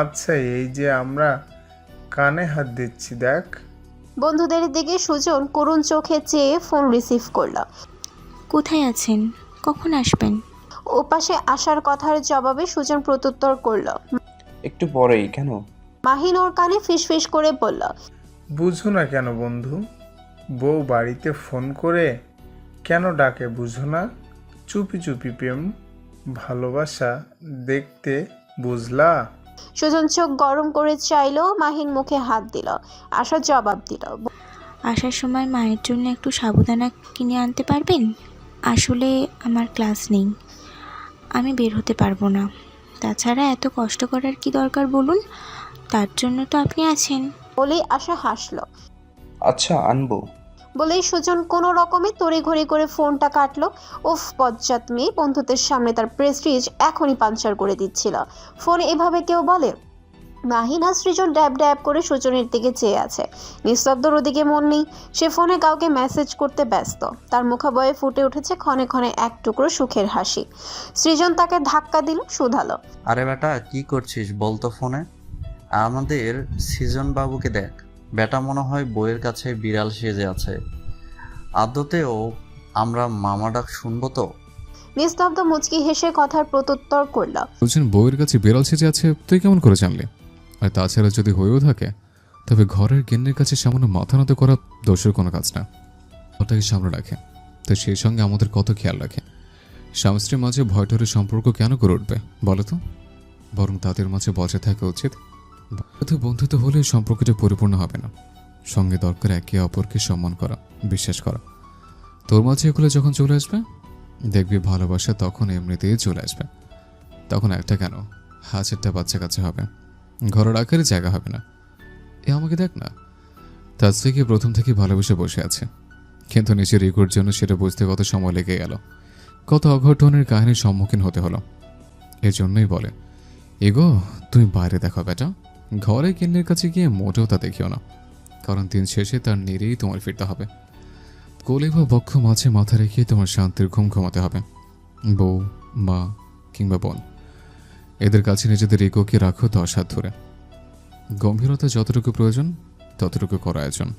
আচ্ছা, এই যে আমরা কানে হাত দিচ্ছি, দেখ। বন্ধুদের দিকে সুজন করুণ চোখে চেয়ে ফোন রিসিভ করল। কোথায় আছেন? কখন আসবেন? ওপাশে আসার কথার জবাবে সুজন প্রত্যুত্তর করল, একটু পরেই। কেন? মাহিন ওর কানে ফিসফিস করে বলল, বুঝো না কেন বন্ধু? বউ বাড়িতে ফোন করে কেন ডাকে বুঝো না? চুপি চুপি প্রেম ভালোবাসা দেখতে, বুঝলা? সুজন চোখ গরম করে চাইলো, মাহিন মুখে হাত দিল। আশা জবাব দিল। আসার সময় মায়ের জন্য একটু সাবুদানা কিনে আনতে পারবেন? আসলে আমার ক্লাস নেই, আমি বের হতে পারবো না। তাছাড়া এত কষ্ট করার কি দরকার বলুন, তার জন্য তো আপনি আছেন। বলেই আশা হাসলো। আচ্ছা, আনবো। বলেই সুজন কোনো রকমে তড়িঘড়ি করে ফোনটা কাটলো। উফ, বজ্জাত মেয়ে, বন্ধুদের সামনে তার প্রেস্টিজ এখনই পাঞ্চার করে দিচ্ছিল। ফোনে এভাবে কেউ বলে? মাহিন আর সৃজন ড্যাব ড্যাব করে সুজনের দিকে চেয়ে আছে। নিস্তব্ধর ওদিকে মন নেই। সে ফোনে কাউকে মেসেজ করতে ব্যস্ত। তার মুখাবয়ে ফুটে উঠেছে ক্ষণে ক্ষণে এক টুকরো সুখের হাসি। সৃজন তাকে ধাক্কা দিল, শুধালো। আরে বেটা, কি করছিস বলতো ফোনে? আমাদের সৃজন বাবুকে দেখ, বেটা মনে হয় বইয়ের কাছে বিড়াল সেজে আছে। আদতেও আমরা মামা ডাক শুনবো তো? নিস্তব্ধ মুচকি হেসে কথার প্রত্যুত্তর করল। বলছেন বউয়ের কাছে বিড়াল সেজে আছে, তুই কেমন করে জানলি? আর তাছাড়া যদি হয়েও থাকে, তবে ঘরের গেন্নের কাছে সামান্য মাথা নত করা দোষের কোনো কাজ না। ওটাকে সামনে রাখে, তো সেই সঙ্গে আমাদের কত খেয়াল রাখে। স্বামী স্ত্রীর মাঝে ভয়টরের সম্পর্ক কেন করে উঠবে বলো তো? বরং তাদের মাঝে বজায় থাকা উচিত। বন্ধুত্ব হলে সম্পর্কটা পরিপূর্ণ হবে না। সঙ্গে দরকার একে অপরকে সম্মান করা, বিশ্বাস করা। তোর মাঝে এগুলো যখন চলে আসবে, দেখবি ভালোবাসা তখন এমনিতেই চলে আসবে। তখন একটা কেন, হাজারটা বাচ্চা কাছে হবে, ঘরের আকারে জায়গা হবে না। এ আমাকে দেখ না, তাজফিকে প্রথম থেকে ভালোবেসে বসে আছে, কিন্তু নিজের রিকোর জন্য সেটা বুঝতে কত সময় লেগে গেল, কত অঘটনের কাহিনীর সম্মুখীন হতে হলো। এজন্যই বলে, এগো তুমি বাইরে দেখো বেটা, ঘরে কেন্দ্রের কাছে গিয়ে মোটেও তা দেখিও না, কারণ দিন শেষে তার নিরেই তোমার ফিরতে হবে। কোলে বা বক্ষ মাঝে মাথা রেখে তোমার শান্তির ঘুম ঘুমাতে হবে। বউ, মা কিংবা বোন, এদের কাছে নিজেদের ইগোকে রাখো 10 হাত ধরে। গম্ভীরতা যতটুকু প্রয়োজন ততটুকু করা আয়োজন।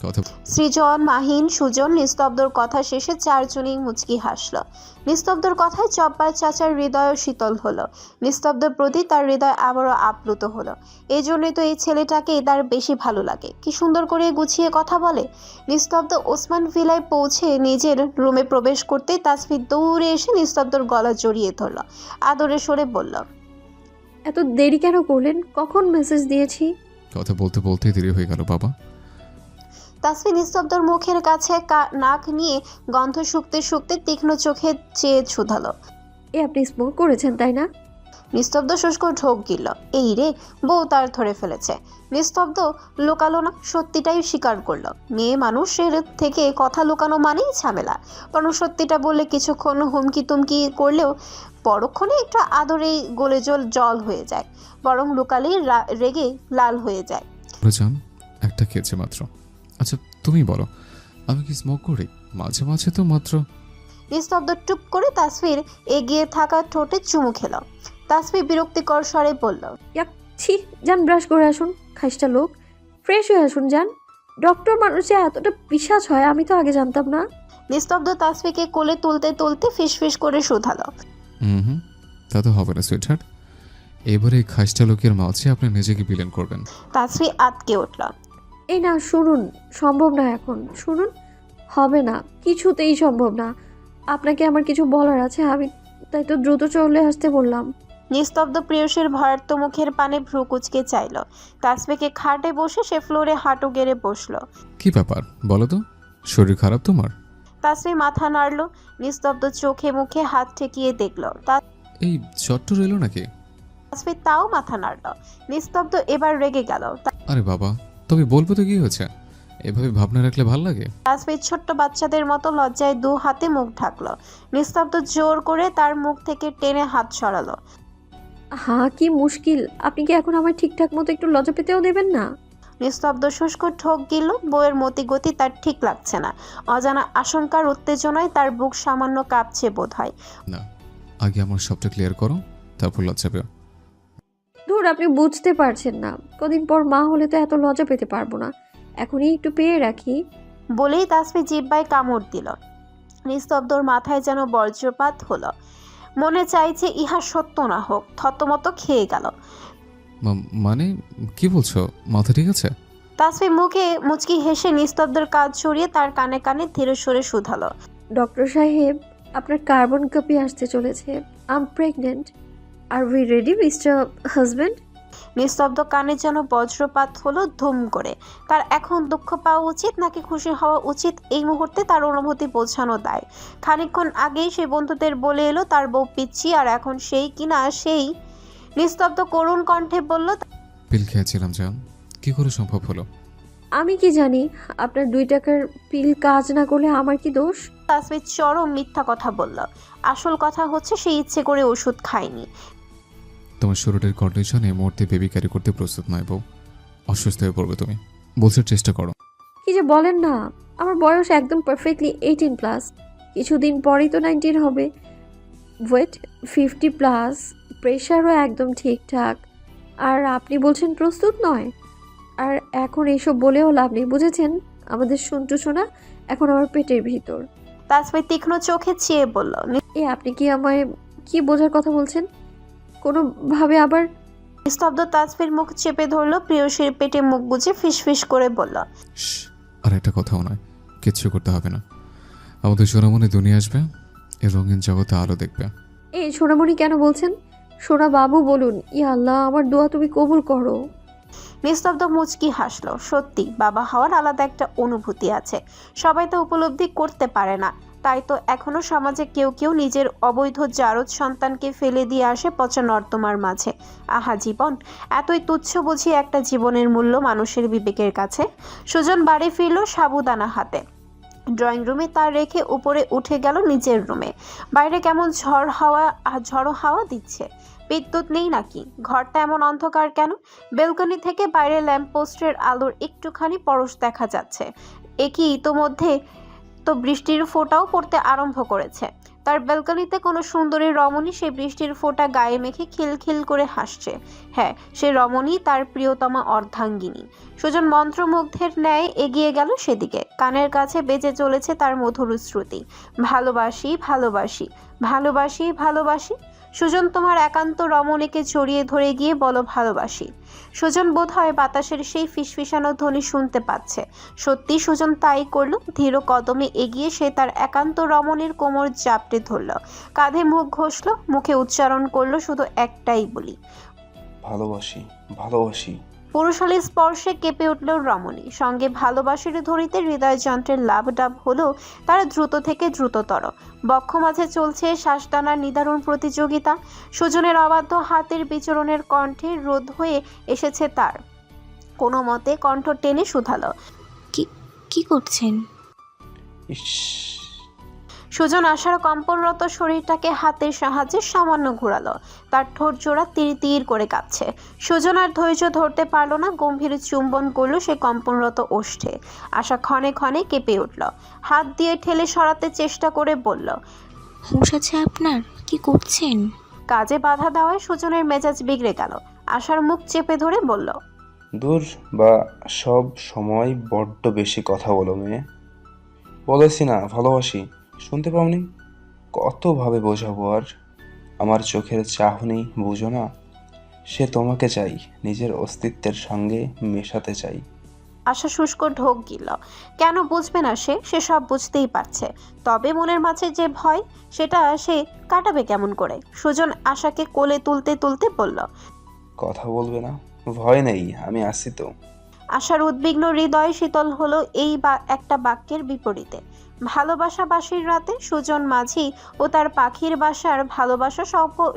কথা সৃজন, মাহিন, সুজন নিস্তব্ধর কথা শেষে চারজনই মুচকি হাসল। নিস্তব্ধর কথায় জব্বার চাচার হৃদয় শীতল হলো। নিস্তব্ধর প্রতি তার হৃদয় আবারও আপ্লুত হলো। এই জন্যই তো এই ছেলেটাকে তার বেশি ভালো লাগে। কি সুন্দর করে গুছিয়ে কথা বলে। নিস্তব্ধ ওসমান ভিলায় পৌঁছে নিজের রুমে প্রবেশ করতে তাসফি দৌড়ে এসে নিস্তব্ধর গলা জড়িয়ে ধরল। আদরে সরে বলল, এত দেরি কেন করলেন? কখন মেসেজ দিয়েছি? কথা বলতে বলতে দেরি হয়ে গেল বাবা। তাসফি নিস্তব্ধর মুখের কাছে নাক নিয়ে গন্ধ শুকতে শুকতে তীক্ষ্ণ চোখে চেয়ে শুধালো। এ আপনি স্মোক করেছেন তাই না? নিস্তব্ধ শুষ্ক ঢোক গিল। এই রে, বউ তার ধরে ফেলেছে। নিস্তব্ধ লুকালো না, সত্যিটাই স্বীকার করলো। মেয়ে মানুষের থেকে কথা লুকানো মানেই ঝামেলা। বরং সত্যিটা বললে কিছুক্ষণ হুমকি তুমকি করলেও পরক্ষণে একটু আদরেই গলে জল হয়ে যায়। বরং লুকালেই রেগে লাল হয়ে যায়। জান, একটা খেয়েছে মাত্র। আচ্ছা তুমি বলো, আমি কি স্মোক করি? মাঝে মাঝে তো মাত্র। নিস্তব্ধ টুপ করে তাসফির এগিয়ে থাকা ঠোঁটে চুমু খেল। তাসফি বিরক্তিকর স্বরে বলল, ছি, যান ব্রাশ করে আসুন, খাইসটা লোক। ফ্রেশ হয়ে আসুন যান। ডক্টর মানুষে এতটা পিশাচ হয় আমি তো আগে জানতাম না। নিস্তব্ধ তাসফিকে কোলে তুলতে তুলতে ফিসফিস করে শুধালো। হুম, তা তো হবে না সুইটহার্ট। এবারে এই খাসটা লোকের মাঝে আপনি নিজেকে বিলেন করবেন। তাসফি আতকে উঠল। এই না, শুনুন, সম্ভব না এখন। শুনুন, হবে না, কিছুতেই সম্ভব না। আপনাকে আমার কিছু বলার আছে, আমি তাই তো দ্রুত চলে আসতে বললাম। নিস্তব্ধ প্রেয়সীর ভয়ার্ত মুখের পানে ভ্রু কুচকে চাইল। তাসফিকে খাটে বসে সে ফ্লোরে হাঁটু গেড়ে বসলো। কি ব্যাপার বলো তো, শরীর খারাপ তোমার? তাসফি মাথা নাড়ল। নিস্তব্ধ চোখে মুখে হাত ঠেকিয়ে দেখল। এই চট্টর এলো নাকি? তাসফি তাও মাথা নাড়ল। নিস্তব্ধ এবার রেগে গেল। আরে বাবা, তবে বলবো তো কি হয়েছে? এভাবে ভাবনা রাখলে ভাল লাগে? তাসফি ছোট্ট বাচ্চাদের মতো লজ্জায় 2 হাতে মুখ ঢাকলো। নিস্তব্ধ জোর করে তার মুখ থেকে টেনে হাত সরালো। হ্যাঁ, কি মুশকিল! আপনি কি এখন আমার ঠিকঠাক মতো একটু লজ্জা পেতেও দেবেন না? নিস্তব্ধ শুষ্ক ঠোক গিল। বউয়ের মতিগতি তার ঠিক লাগছে না। অজানা আশঙ্কার উত্তেজনায় তার বুক সামান্য কাঁপছে বোধ হয়। না, আগে আমার সবটা ক্লিয়ার করো, তারপর লজ্জা পেও। ধুর, আপনি বুঝতে পারছেন না। কদিন পর মা হলে তো এত লজ্জা পেতে পারবো না, এখনই একটু পেয়ে রাখি। বলেই তাসফি জিহ্বায় কামড় দিল। নিস্তব্ধর মাথায় যেন বজ্রপাত হলো। মনে চাইছে ইহা সত্য না হোক। থতমত খেয়ে গেল। মানে কি বলছো? মাথা ঠিক আছে? তাসফি মুখে মুচকি হেসে নিস্তব্ধের কাজ সরিয়ে তার কানে কানে ধীরে সরে শুধালো। ডক্টর সাহেব, আপনার কার্বন কপি আসতে চলেছে। I'm pregnant. Are we ready mister husband? নিস্তব্ধ কানে যেন বজ্রপাত হলো ধুম করে। তার এখন দুঃখ পাওয়া উচিত নাকি খুশি হওয়া উচিত, এই মুহূর্তে তার অনুভূতি বোঝানো দায়। খানিকক্ষণ আগেই সে বন্ধুদের বলে এলো তার বউ পিচ্ছি, আর এখন সেই কিনা সেই। নিস্তব্ধ করুণ কণ্ঠে বলল, পিল খেয়েছিলাম জান, কি করে সম্ভব হলো? আমি কি জানি? আপনার 2 টাকার পিল কাজ না করলে আমার কি দোষ? তাসফির চরম মিথ্যা কথা বলল। আসল কথা হচ্ছে সে ইচ্ছে করে ওষুধ খায়নি। তোমার শরীরের কন্ডিশনে এই মুহূর্তে বেবি ক্যারি করতে প্রস্তুত নয় বউ। অসুস্থ হয়ে পড়বে তুমি। বোঝার চেষ্টা করো। কি যে বলেন না, আমার বয়স একদম পারফেক্টলি 18+। কিছুদিন পরেই তো 19 হবে। ওয়েট 50+, প্রেশারও একদম ঠিকঠাক। আর আপনি বলছেন প্রস্তুত নয়? আর এখন এইসব বলেও লাভ নেই, বুঝেছেন? আমাদের সন্টু সোনা এখন আমার পেটের ভিতর। তাসফির তীক্ষ্ণ চোখে চেয়ে বলল, আপনি কি আমায় কি বোঝার কথা বলছেন? কোনোভাবে আবার? নিস্তব্ধ তাসফির মুখ চেপে ধরল, প্রিয়সীর পেটে মুখ গুজে ফিসফিস করে বলল, শ্, আর একটা কথাও নয়, কিচ্ছু করতে হবে না। আমাদের সোনামণি দুনিয়া আসবে, এ রঙিন জগতে আলো দেখবে। এই সোনামণি কেন বলছেন? সোনা বাবু বলুন। ইয়া আল্লাহ, আমার দোয়া তুমি কবুল করো। নিস্তব্ধ মুচকি হাসলো। সত্যি বাবা হওয়ার আলাদা একটা অনুভূতি আছে, সবাই তো উপলব্ধি করতে পারে না। তাই তো এখনো সমাজে কেউ কেউ নিজের অবৈধ জারজ সন্তানকে ফেলে দিয়ে আসে পচা নর্দমার মাঝে। আহা জীবন, এতই তুচ্ছ বুঝি একটা জীবনের মূল্য মানুষের বিবেকের কাছে। সুজন বাড়ি ফিরল সাবুদানা হাতে। ড্রয়িং রুমে তার রেখে উপরে উঠে গেল নিজের রুমে। বাইরে কেমন ঝড়ো হাওয়া দিচ্ছে। বিদ্যুৎ নেই নাকি? ঘরটা এমন অন্ধকার কেন? বেলকনি থেকে বাইরে ল্যাম্পপোস্টের আলোর একটুখানি পরশ দেখা যাচ্ছে। একই ইতোমধ্যে তো বৃষ্টির ফোঁটাও পড়তে আরম্ভ করেছে। তার ব্যালকনিতে কোনো সুন্দরী রমণী সেই বৃষ্টির ফোঁটা গায়ে মেখে খিলখিল করে হাসছে। হ্যাঁ, সে রমণী তার প্রিয়তমা অর্ধাঙ্গিনী। সুজন মন্ত্রমুগ্ধের ন্যায় এগিয়ে গেল সেদিকে। কানের কাছে বেজে চলেছে তার মধুর শ্রুতি, ভালোবাসি ভালোবাসি ভালোবাসি ভালোবাসি। সুজন, তোমার একান্ত রমণীকে জড়িয়ে ধরে গিয়ে বলো ভালোবাসি। সুজন বোধহয় বাতাসের সেই ফিসফিসানো ধ্বনি শুনতে পাচ্ছে। সত্যি সুজন তাই করল। ধীর কদমে এগিয়ে সে তার একান্ত রমণীর কোমর জাপটে ধরল, কাঁধে মুখ ঘষল, মুখে উচ্চারণ করলো শুধু একটাই বলি, ভালোবাসি ভালোবাসি। পুরুষালী স্পর্শে কেঁপে উঠল রমণী। সঙ্গে ভালোবাসার ধরিতে হৃদয় যন্ত্রের লাভ ডাব হলো তার দ্রুত থেকে দ্রুততর। বক্ষ মাঝে চলছে শ্বাসটানার নিদারুণ প্রতিযোগিতা। সুজনের অবাধ্য হাতের বিচরণের কণ্ঠে রোধ হয়ে এসেছে তার। কোনো মতে কণ্ঠ টেনে শুধালো, কি করছেন? ইস, সুজন আশার কম্পনরত শরীরটাকে হাতের সাহায্যে সামান্য ঘোরালো। তার ঠোঁট জোড়া তীর তীর করে কাঁপছে। সুজন আর ধৈর্য ধরতে পারল না, গম্ভীর চুম্বন করলো সে কম্পনরত ওষ্ঠে। আশা ক্ষণে ক্ষণে কেঁপে উঠল, হাত দিয়ে ঠেলে সরাতে চেষ্টা করে বলল, হুঁশ আছে আপনার? কি করছেন? কাজে বাধা দেওয়ায় সুজনের মেজাজ বিগড়ে গেল। আশার মুখ চেপে ধরে বলল, দূর বা, সব সময় বড্ড বেশি কথা বলো মেয়ে। বলেছি না ভালোবাসি, শুনতে পাওনি? কতভাবে বোঝাবো আর? আমার চোখের চাহনি বুঝো না? সে তোমাকে চাই, নিজের অস্তিত্বের সঙ্গে মেশাতে চাই। আশা শুষ্ক ঢোক গিল। কেন বুঝবে না সে? সে সব বুঝতেই পারছে। তবে মনের মাঝে যে ভয়, সেটা সে কাটাবে কেমন করে? সুজন আশাকে কোলে তুলতে তুলতে বলল, কথা বলবে না? ভয় নেই, আমি আছি তো। আশার উদ্বিগ্ন হৃদয় শীতল হলো এই একটা বাক্যের বিপরীতে। ভালোবাসাবাসীর রাতে সুজন মাঝি ও তার পাখির বাসার ভালোবাসা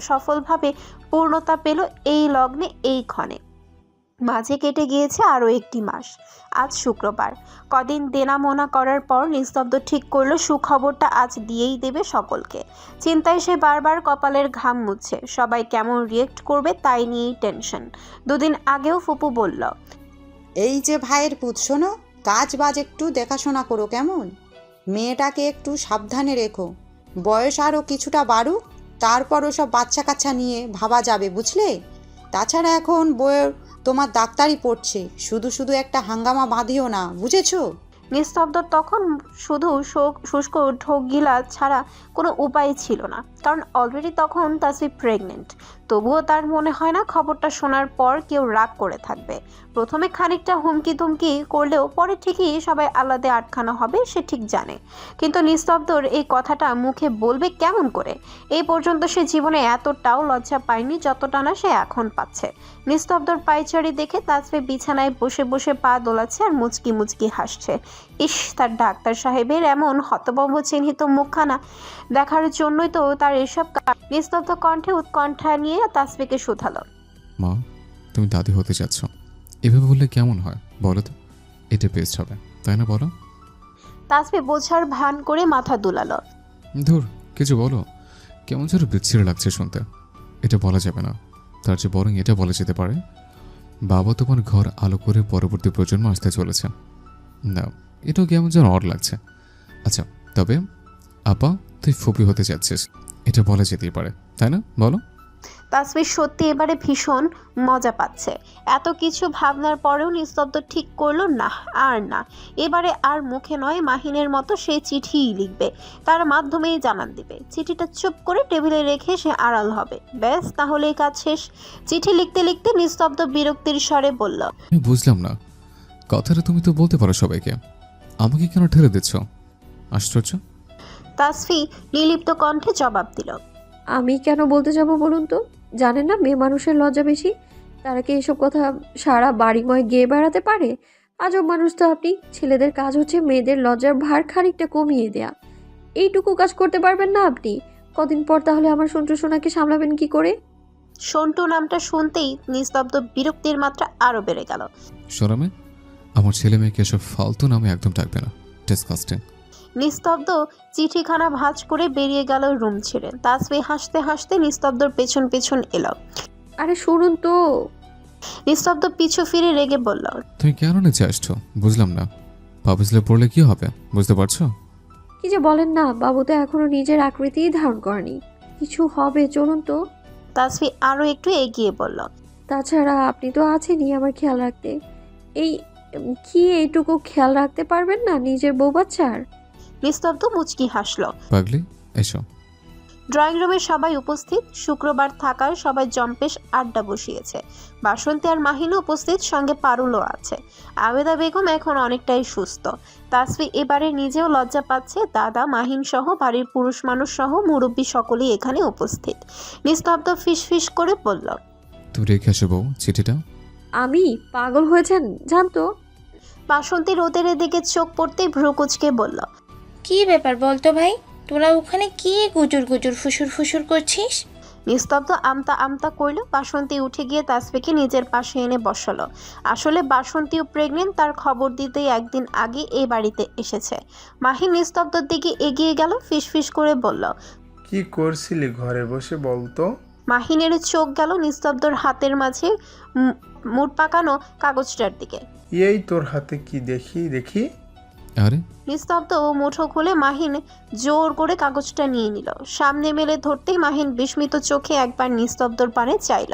সফলভাবে পূর্ণতা পেল এই লগ্নে, এই ক্ষণে। মাঝে কেটে গিয়েছে আরও একটি মাস। আজ শুক্রবার। কদিন দেনা মোনা করার পর নিস্তব্ধ ঠিক করলো সুখবরটা আজ দিয়েই দেবে সকলকে। চিন্তায় সে বারবার কপালের ঘাম মুছছে। সবাই কেমন রিয়েক্ট করবে তাই নিয়েই টেনশন। 2 দিন আগেও ফুপু বলল, এই যে ভাইয়ের পুত, শোনো, কাজ বাজ একটু দেখাশোনা করো কেমন? মেয়েটাকে একটু সাবধানে রেখো। বয়স আরও কিছুটা বাড়ুক, তারপর ওসব বাচ্চা কাচ্চা নিয়ে ভাবা যাবে, বুঝলে? তাছাড়া এখন বইয়ের তোমার ডাক্তারি পড়ছে, শুধু শুধু একটা হাঙ্গামা বাঁধিও না, বুঝেছো? নিস্তব্ধ তখন শুধু শুষ্ক ঢোক গিলা ছাড়া কোনো উপায় ছিল না, কারণ অলরেডি তখন তাসফি প্রেগনেন্ট। তবুও তার মনে হয় না খবরটা শোনার পর কেউ রাগ করে থাকবে। প্রথমে খানিকটা হুমকি তুমকি করলেও পরে ঠিকই সবাই আলাদা আটখানা হবে, সে ঠিক জানে। কিন্তু নিস্তব্ধর এই কথাটা মুখে বলবে কেমন করে? এই পর্যন্ত সে জীবনে এতটাও লজ্জা পায়নি যতটা না সে এখন পাচ্ছে। নিস্তব্ধর পায়চারি দেখে তাসফি বিছানায় বসে বসে পা দোলাচ্ছে আর মুচকি মুচকি হাসছে। ইস, তার ডাক্তার সাহেবের এমন হতভম্ব চিহ্নিত মুখখানা দেখার জন্যই তো তার এসব নিস্তব্ধ কণ্ঠে উৎকণ্ঠা নিয়ে তাসফিকে শুধালো। মা, তুমি দাদি হতে চাচ্ছ, এভাবে বললে কেমন হয় বলো তো? এটা বেস্ট হবে, তাই না বলো? তাসফি বোঝার ভান করে মাথা দুলালো। ধুর, কিছু বলো। কেমন যেন বিচ্ছিরি লাগছে শুনতে। এটা বলা যাবে না, তার চেয়ে বরং এটা বলা যেতে পারে, বাবা তোমার ঘর আলো করে পরবর্তী প্রজন্ম আসতে চলেছে। না, এটাও কেমন যেন অড লাগছে। আচ্ছা, তবে আপা তুই ফুপি হতে যাচ্ছিস, এটা বলা যেতেই পারে, তাই না বলো? তাসফি সত্যি এবারে ভীষণ মজা পাচ্ছে। এত কিছু ভাবনার পরেও নিস্তব্ধ ঠিক করলো না, আর না, এবারে আর মুখে নয় মাহিনের মতো সে চিঠিই লিখবে, তার মাধ্যমেই জানান দিবে। চিঠিটা চুপ করে টেবিলে রেখে সে আড়াল হবে, ব্যাস তাহলেই কাজ শেষ। চিঠি লিখতে লিখতে নিস্তব্ধ বিরক্তির স্বরে বলল, আমি বুঝলাম না, কথাটা তুমি তো বলতে পারো সবাইকে, আমাকে কেন ঠেলে দিচ্ছ? আশ্চর্য। তাসফি নির্লিপ্ত কণ্ঠে জবাব দিল, আমি কেন বলতে যাব বলুন তো? জানেন না মেয়ে মানুষের লজ্জা বেশি? তারা কি এসব কথা সারা বাড়িময় গেয়ে বেড়াতে পারে? আজব মানুষ তো আপনি। ছেলেদের কাজ হচ্ছে মেয়েদের লজ্জার ভার খানিকটা কমিয়ে দেয়া। এইটুকু কাজ করতে পারবেন না আপনি? কদিন পর তাহলে আমার সন্টু সোনাকে সামলাবেন কি করে? সন্টু নামটা শুনতেই নিস্তব্ধ বিরক্তির মাত্রা আরো বেড়ে গেল। শোনামে, আমার ছেলে মেয়েকে এসব ফালতু নামে একদম ডাকবে না, ডিসকাস্টিং। নিস্তব্ধ চিঠিখানা ভাঁজ করে বেরিয়ে গেল রুম ছেড়ে। তাসফি হাসতে হাসতে নিস্তব্ধর পেছন পেছন এলো। আরে শুনুন তো। নিস্তব্ধ পিছু ফিরে রেগে বলল, তুমি কেন নিচে আসছো বুঝলাম না। পাপিসলে পড়লে কি হবে বুঝতে পারছো? কি যে বলেন না, বাবু তো এখনো নিজের আকৃতিই ধারণ করেনি। কিছু হবে, চলুন তো। তাসফি আরো একটু এগিয়ে বলল, তাছাড়া আপনি তো আছেনই আমার খেয়াল রাখতে। এই কি এইটুকু খেয়াল রাখতে পারবেন না নিজের বউ বাচ্চার? নিস্তব্ধ মুচকি হাসলো। পাগলি, এসো। ড্রয়িং রুমে সবাই উপস্থিত। শুক্রবার থাকায় সবাই জম্পেশ আড্ডা বসিয়েছে। বাসন্তী আর মাহিনও উপস্থিত, সঙ্গে পারুলও আছে। আবেদা বেগম এখন অনেকটাই সুস্থ। তাসফি এবারে নিজেও লজ্জা পাচ্ছে। দাদা, মাহিন সহ বাড়ির পুরুষ মানুষ সহ মুরব্বী সকলেই এখানে উপস্থিত। নিস্তব্ধ ফিসফিস করে বলল, তুমি রেখে আসো বউ চিঠিটা। আমি পাগল হয়েছেন জানতো? বাসন্তী রোদের দিকে চোখ পড়তেই ভ্রু কুচকে বলল, কি ব্যাপার বলতো ভাই, তোরা ওখানে কি গুজুর গুজুর ফুসুর ফুসুর করছিস? নিস্তব্ধ আমতা আমতা করল। বাসন্তী উঠে গিয়ে তাসফিকে নিজের পাশে এনে বসালো। আসলে বাসন্তীও প্রেগনেন্ট, তার খবর দিতেই একদিন আগে এই বাড়িতে এসেছে। মাহিন নিস্তব্ধর দিকে এগিয়ে গেল, ফিসফিস করে বলল, কি করছিলি ঘরে বসে বলতো? মাহিনের চোখ গেল নিস্তব্ধর হাতের মাঝে মুঠ পাকানো কাগজটার দিকে। এই তোর হাতে কি দেখি দেখি। আরে নিস্তব্ধ মুঠো খুলে মাহিন জোর করে কাগজটা নিয়ে নিল। সামনে মেলে ধরতেই মাহিন বিস্মিত চোখে একবার নিস্তব্ধর পানে চাইল।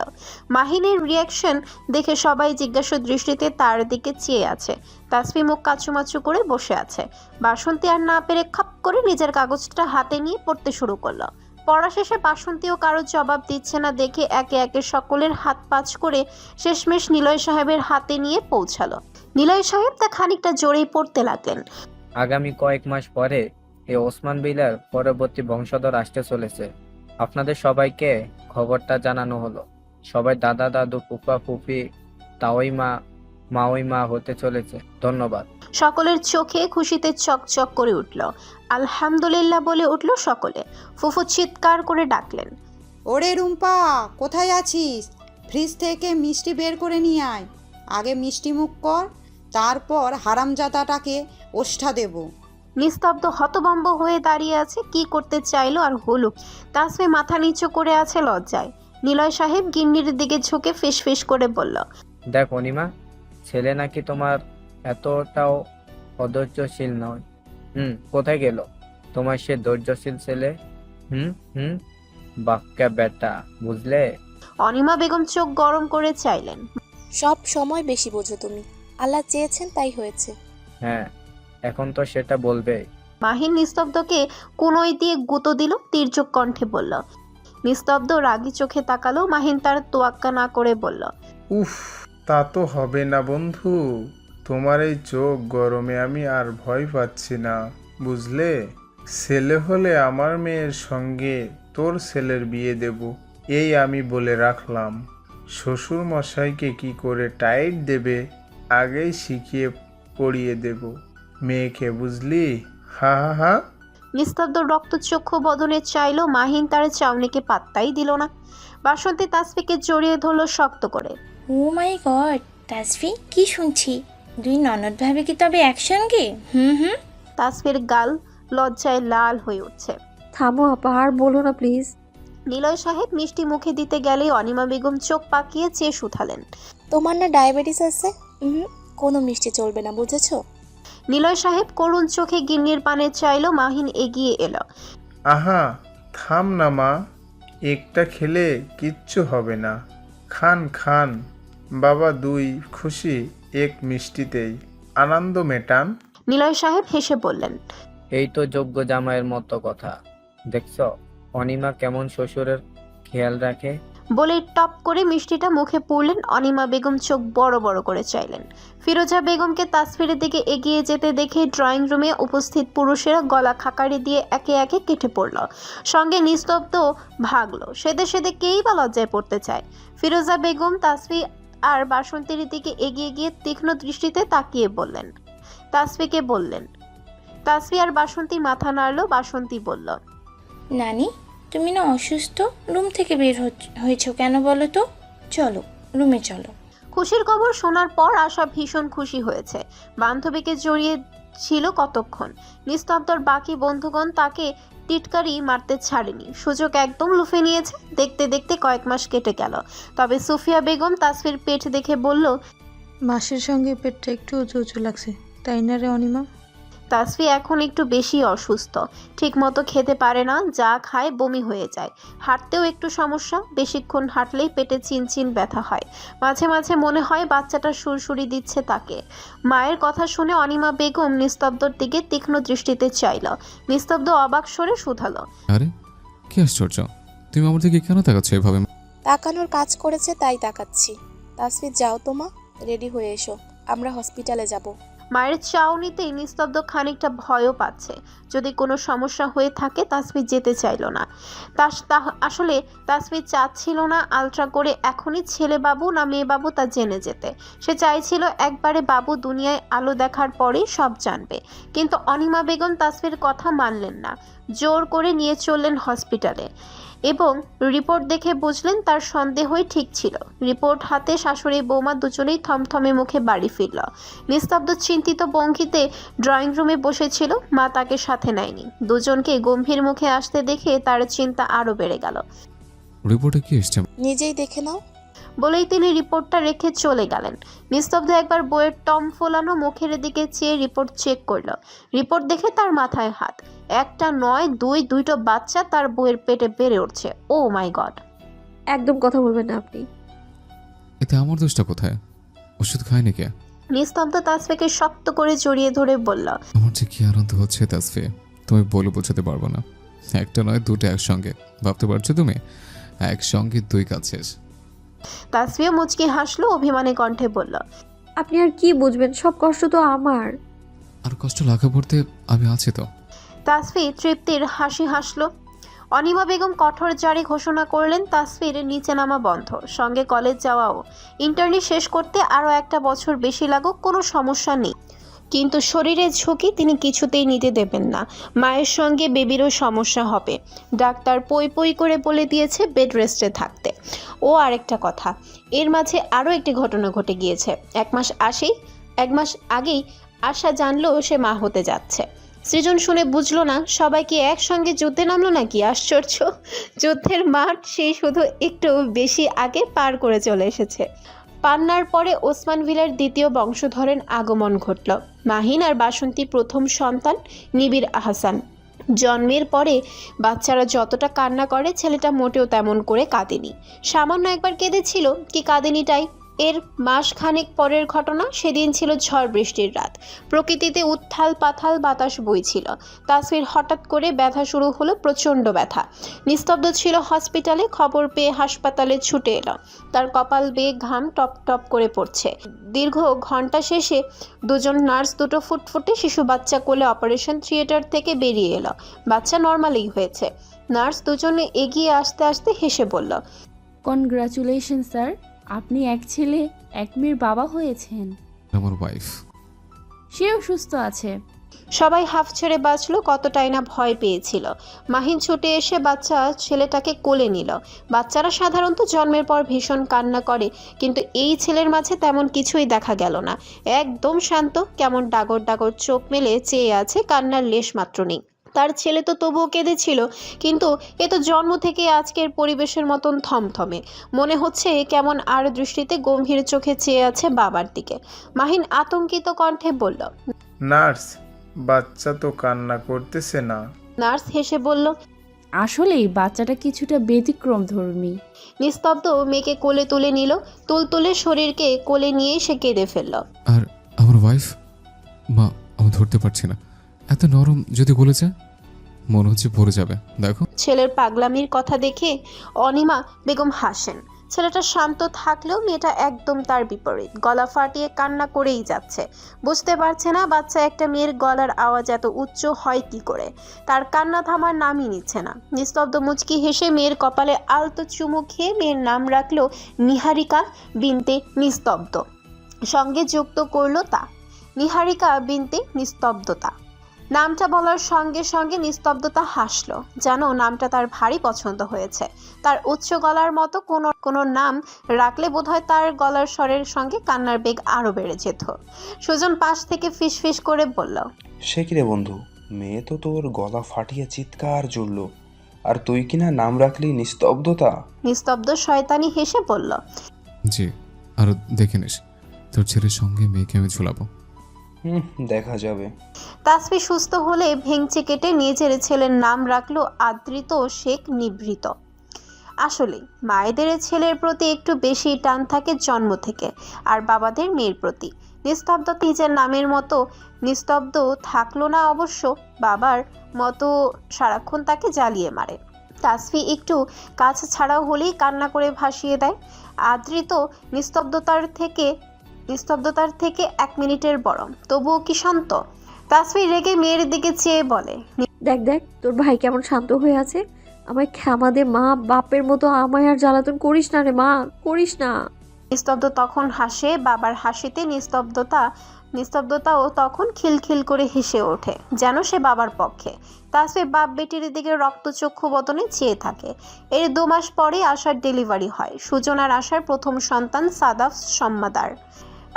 মাহিনের রিয়াকশন দেখে সবাই জিজ্ঞাসা দৃষ্টিতে তার দিকে চেয়ে আছে। তাসফি মুখ কাচুমাচু করে বসে আছে। বাসন্তী আর না পেরে খপ করে নিজের কাগজটা হাতে নিয়ে পড়তে শুরু করলো। পড়া শেষে বাসন্তীও কারোর জবাব দিচ্ছে না দেখে একে একে সকলের হাত পাঁচ করে শেষমেশ নিলয় সাহেবের হাতে নিয়ে পৌঁছালো। নিলয় সাহেব তা খানিকটা জোরেই পড়তে লাগলেন। আগামী কয়েক মাস পরে এই ওসমান বিলার পরবর্তী বংশধর আসতে চলেছে। আপনাদের সবাইকে খবরটা জানানো হলো। সবাই দাদা দাদু ফুফা ফুফি মাওই মা হতে চলেছে। ধন্যবাদ। সকলের চোখে খুশিতে চকচক করে উঠল। আলহামদুলিল্লাহ বলে উঠল সকলে। ফুফু চিৎকার করে ডাকলেন, ওরে রুম্পা, কোথায় আছিস? ফ্রিজ থেকে মিষ্টি বের করে নিয়ে আয়। আগে মিষ্টি মুখ কর, তারপর হারামজাদাটাকে ওষ্ঠা দেব। নিস্তব্ধ হতভম্ব হয়ে দাঁড়িয়ে আছে। কি করতে চাইলো আর হলো? তাসফি মাথা নিচু করে আছে লজ্জায়। নিলয় সাহেব গিন্নির দিকে ঝুঁকে ফিসফিস করে বলল, দেখ অনিমা, ছেলে নাকি তোমার এতটাও অধৈর্যশীল নয়। কোথায় গেল তোমার সে ধৈর্যশীল ছেলে? বাক্কা বেটা, বুঝলে? অনিমা বেগম চোখ গরম করে চাইলেন, সব সময় বেশি বোঝো তুমি। আল্লাহ চেয়েছেন তাই হয়েছে। হ্যাঁ, এখন তো সেটা বলবে। মাহিন নিস্তব্ধকে কোনোই দিয়ে গুঁতো দিল। তীর্যক কণ্ঠে বলল, নিস্তব্ধ রাগী চোখে তাকালো। মাহিন তার তোয়াক্কা না করে বলল, উফ, তা তো হবে না বন্ধু। তোমার এই চোখ গরমে আমি আর ভয় পাচ্ছি না, বুঝলে? ছেলে হলে আমার মেয়ের সঙ্গে তোর ছেলের বিয়ে দেব, এই আমি বলে রাখলাম। শ্বশুর মশাইকে কি করে টাইট দেবে আগেই শিখিয়ে পড়িয়ে দেব মেয়েকে, বুঝলি? হা হা হা। নিস্তব্ধ রক্তচক্ষু বদনে চাইল। মাহিন তার চাউনিকে পাত্তাই দিল না। বাসন্তী তাসফিকে জড়িয়ে ধরল শক্ত করে। ও মাই গড, তাসফি কি শুনছি? দুই ননদ ভাবে কি তবে একসঙ্গে? হুম। তাসফির গাল লজ্জায় লাল হয়ে উঠছে। থামো আপা, আর বলো না প্লিজ। নিলয় সাহেব মিষ্টি মুখে দিতে গেলে অনিমা বেগম চোখ পাকিয়ে চেয়ে শুধালেন। তোমার না ডায়াবেটিস আছে? কোনো মিষ্টি চলবে না, বুঝেছো? নিলয় সাহেব করুণ চোখে গিন্নির পানে চাইল। মাহিন এগিয়ে এলো। আহা, থাম না মা, একটা খেলে কিচ্ছু হবে না। খান খান বাবা, দুই খুশি এক মিষ্টিতেই আনন্দ মেটান। নিলয় সাহেব হেসে বললেন, এই তো যোগ্য জামাইয়ের মতো কথা। দেখছো অনিমা কেমন শ্বশুরের খেয়াল রাখে? বলে টপ করে মিষ্টিটা মুখে পুরলেন। অনিমা বেগম চোখ বড় বড় করে চাইলেন। ফিরোজা বেগমকে তাসফিরের দিকে এগিয়ে যেতে দেখে ড্রয়িং রুমে উপস্থিত পুরুষেরা গলা খাকারি দিয়ে একে একে কেটে পড়ল। সঙ্গে নিস্তব্ধ ভাগলো। সেদে সেদে কেই বা লজ্জায় পড়তে চায়। ফিরোজা বেগম তাসফি আর বাসন্তীর দিকে এগিয়ে গিয়ে তীক্ষ্ণ দৃষ্টিতে তাকিয়ে বললেন। তাসফিকে বললেন। তাসফি আর বাসন্তী মাথা নাড়ল। বাসন্তী বলল, নানি, তুমি না অসুস্থ? রুম থেকে বের হয়েছো কেন বলো তো? চলো রুমে চলো। খুশির খবর শোনার পর আশা ভীষণ খুশি হয়েছে। বান্ধবীকে জড়িয়ে ছিল কতক্ষণ। নিস্তব্ধর বাকি বন্ধুগণ তাকে টিটকারি মারতে ছাড়েনি। সুযোগ একদম লুফে নিয়েছে। দেখতে দেখতে কয়েক মাস কেটে গেল। তবে সুফিয়া বেগম তাসফির পেট দেখে বলল, মাসির সঙ্গে পেটটা একটু উঁচু উঁচু লাগছে, তাই না রে অনিমা? তাসফি এখন একটু বেশি অসুস্থ। ঠিক মতো খেতে পারে না, যা খায় বমি হয়ে যায়। হাঁটতেও একটু সমস্যা। বেশিক্ষণ হাঁটলেই পেটে চিনচিন ব্যথা হয়। মাঝে মাঝে মনে হয় বাচ্চাটা সুরসুরি দিচ্ছে তাকে। মায়ের কথা শুনে অনিমা বেগম নিস্তব্ধর দিকে তীক্ষ্ণ দৃষ্টিতে চাইল। নিস্তব্ধ অবাক স্বরে শুধালো, আরে কি আশ্চর্য, তুমি আমার দিকে কেন তাকাচ্ছ এভাবে? তাকানোর কাজ করেছে তাই তাকাচ্ছি। তাসফির যাও তোমা, রেডি হয়ে এসো, আমরা হসপিটালে যাব। মায়ের চাউনিতেই নিস্তব্ধ খানিকটা ভয়ও পাচ্ছে। যদি কোনো সমস্যা হয়ে থাকে তাসফি যেতে চাইল না। আসলে তাসফি চাচ্ছিল না আলট্রা করে এখনই ছেলে বাবু না মেয়ে বাবু তা জেনে যেতে। সে চাইছিল একবারে বাবু দুনিয়ায় আলো দেখার পরেই সব জানবে। কিন্তু অনিমা বেগম তাসফির কথা মানলেন না। জোর করে নিয়ে চললেন হসপিটালে এবং রিপোর্ট দেখে বুঝলেন তার সন্দেহই ঠিক ছিল। রিপোর্ট হাতে শাশুড়ি বৌমা দুজনেই থমথমে মুখে বাড়ি ফিরল। নিস্তব্ধ চিন্তিত ভঙ্গিতে ড্রয়িং রুমে বসেছিল। মা তাকে সাথে নেয়নি। দুজনকে গম্ভীর মুখে আসতে দেখে তার চিন্তা আরো বেড়ে গেল। রিপোর্টে কি এসছে? নিজেই দেখে নাও বলেই তিনি রিপোর্টটা রেখে চলে গেলেন। নিস্তব্ধ একবার বইয়ের টম ফোলানো মুখের দিকে চেয়ে রিপোর্ট চেক করলো। রিপোর্ট দেখে তার মাথায় হাত। একটা নয় দুইটো বাচ্চা তার বইয়ের পেটে বেড়ে উঠছে। ও মাই গড। একদম কথা বলবেন না আপনি। এতে আমার দোষটা কোথায়? ওষুধ খায়নি কে? নিস্তব্ধ তাসফিকে শক্ত করে জড়িয়ে ধরে বলল, আমার যে কি আনন্দ হচ্ছে তাসফি, তুমি বলে বোঝাতে পারবো না। একটা নয় দুটো একসঙ্গে, ভাবতে পারছো তুমি? একসঙ্গে দুই কাজ শেষ। তাসফিও মুচকি হাসলো। অভিমানী কণ্ঠে বলল, আপনি আর কি বুঝবেন, সব কষ্ট তো আমার। আর কষ্ট লাগা পড়তে আমি আছি তো। তাসফি তৃপ্তির হাসি হাসলো। অনিমা বেগম কঠোর জারি ঘোষণা করলেন তাসফির নিচে নামা বন্ধ, সঙ্গে কলেজ যাওয়াও। ইন্টার্নি শেষ করতে আরও একটা বছর বেশি লাগুক, কোনো সমস্যা নেই। কিন্তু শরীরের ঝুঁকি তিনি কিছুতেই নিতে দেবেন না। মায়ের সঙ্গে বেবিরও সমস্যা হবে। ডাক্তার পই পই করে বলে দিয়েছে বেড রেস্টে থাকতে। ও আরেকটা কথা, এর মাঝে আরও একটি ঘটনা ঘটে গিয়েছে। এক মাস আগেই আশা জানলো সে মা হতে যাচ্ছে। সৃজন শুনে বুঝলো না সবাই কি একসঙ্গে যুদ্ধে নামলো নাকি। আশ্চর্য, যুদ্ধের মাঠ সেই শুধু একটু বেশি আগে পার করে চলে এসেছে। পান্নার পরে ওসমান ভিলার দ্বিতীয় বংশধরের আগমন ঘটল। মাহিন আর বাসন্তী প্রথম সন্তান নিবিড় আহসান। জন্মের পরে বাচ্চারা যতটা কান্না করে ছেলেটা মোটেও তেমন করে কাঁদেনি। সামান্য একবার কেঁদেছিল, কি কাঁদেনিটাই। এর মাস খানেক পরের ঘটনা। সেদিন ছিল ঝড় বৃষ্টির রাত। প্রকৃতিতে উত্থাল পাথাল বাতাস বইছিল। তাসফির হঠাৎ করে ব্যথা শুরু হলো, প্রচণ্ড ব্যথা। নিস্তব্ধ ছিল হসপিটালে। খবর পেয়ে হাসপাতালে ছুটে এলো। তার কপাল বেয়ে ঘাম টপ টপ করে পড়ছে। দীর্ঘ ঘন্টা শেষে দুজন নার্স দুটো ফুটফুটে শিশু বাচ্চা কোলে অপারেশন থিয়েটার থেকে বেরিয়ে এলো। বাচ্চা নর্মালই হয়েছে। নার্স দুজনে এগিয়ে আসতে আসতে হেসে বলল, কনগ্রাচুলেশন স্যার, আপনি এক ছেলে এক মেয়ের বাবা হয়েছেন। আমার ওয়াইফ। সেও সুস্থ আছে। সবাই হাফ ছেড়ে বাঁচলো। কতটাই না ভয় পেয়েছিল। মাহিন ছুটে এসে বাচ্চা ছেলেটাকে কোলে নিল। বাচ্চারা সাধারণত জন্মের পর ভীষণ কান্না করে, কিন্তু এই ছেলের মাঝে তেমন কিছুই দেখা গেল না। একদম শান্ত, কেমন ডাগর ডাগর চোখ মেলে চেয়ে আছে, কান্নার লেশ মাত্র নেই। তার ছেলে তো তবুও কেঁদেছিল, কিন্তু এ তো জন্ম থেকে আজকের পরিবেশের মতন থমথমে। মনে হচ্ছে কেমন আর দৃষ্টিতে গম্ভীর চোখে চেয়ে আছে বাবার দিকে। মাহিন আতঙ্কিত কণ্ঠে বলল, নার্স, বাচ্চা তো কান্না করতেছে না। নার্স হেসে বলল, আসলেই বাচ্চাটা কিছুটা ব্যতিক্রম ধর্মী। নিস্তব্ধ মেয়েকে কোলে তুলে নিল। তুলতুলে শরীরকে কোলে নিয়ে সে কেঁদে ফেলল। আর আমার ওয়াইফ? মা, আমি ধরতে পারছি না, এত নরম। যদি বলে যায় মনে হচ্ছে পড়ে যাবে। দেখো। ছেলের পাগলামির কথা দেখে অনিমা বেগম হাসেন। ছেলেটা শান্ত থাকলেও মেয়েটা একদম তার বিপরীত। গলা ফাটিয়ে কান্না করেই যাচ্ছে। বুঝতে পারছে না বাচ্চা একটা মেয়ের গলার আওয়াজ এত উচ্চ হয় কি করে। তার কান্না থামার নামই নিচ্ছে না। নিস্তব্ধ মুচকি হেসে মেয়ের কপালে আলতো চুমু খেয়ে মেয়ের নাম রাখলো নিহারিকা বিনতে নিস্তব্ধ। সঙ্গে যুক্ত করলো তা, নিহারিকা বিনতে নিস্তব্ধতা। নামটা বলার সঙ্গে সঙ্গে নিস্তব্ধতা হাসলো, যেন নামটা তার ভারী পছন্দ হয়েছে। তার উচ্চ গলার মতো কোনো নাম রাখলে বোধহয় তার গলার স্বরের সঙ্গে কান্নার বেগ আরও বেড়ে যেত। সুজন পাশ থেকে ফিসফিস করে বলল, সে কিরে বন্ধু, মেয়ে তো তোর গলা ফাটিয়ে চিৎকার জুড়ল, আর তুই কিনা নাম রাখলি নিস্তব্ধতা। নিস্তব্ধ শয়তানি হেসে বলল, জি, আর দেখে নিস তোর ছেলের সঙ্গে মেয়েকে আমি ঝুলাবো। দেখা যাবে। তাসফি সুস্থ হলে ভেঙচি কেটে নিজের ছেলের নাম রাখলো আদৃত শেখ নিভৃত। আসলে মায়েদের ছেলের প্রতি একটু বেশি টান থাকে জন্ম থেকে, আর বাবাদের মেয়ের প্রতি। নিস্তব্ধ নিজের নামের মতো নিস্তব্ধ থাকলো না অবশ্য, বাবার মতো সারাক্ষণ তাকে জ্বালিয়ে মারে। তাসফি একটু কাছ ছাড়াও হলেই কান্না করে ভাসিয়ে দেয়। আদৃত নিস্তব্ধতার থেকে 1 মিনিটের বড়, তবুও কি শান্ত। তাসফি রেগে মেয়ের দিকে চেয়ে বলে, দেখ দেখ তোর ভাই কেমন শান্ত হয়ে আছে। আমায় ক্ষমা দে মা, বাপের মতো আমায় আর জ্বালাতন করিস না রে মা, করিস না। নিস্তব্ধ তখন হাসে। বাবার হাসিতে নিস্তব্ধতাও তখন খিলখিল করে হেসে ওঠে, যেন সে বাবার পক্ষে। তাসফি বাপ বেটির দিকে রক্তচক্ষু বদনে চেয়ে থাকে। এর 2 মাস পরে আশার ডেলিভারি হয়। সুজন আর আশার প্রথম সন্তান সাদাফ সম্মাদার।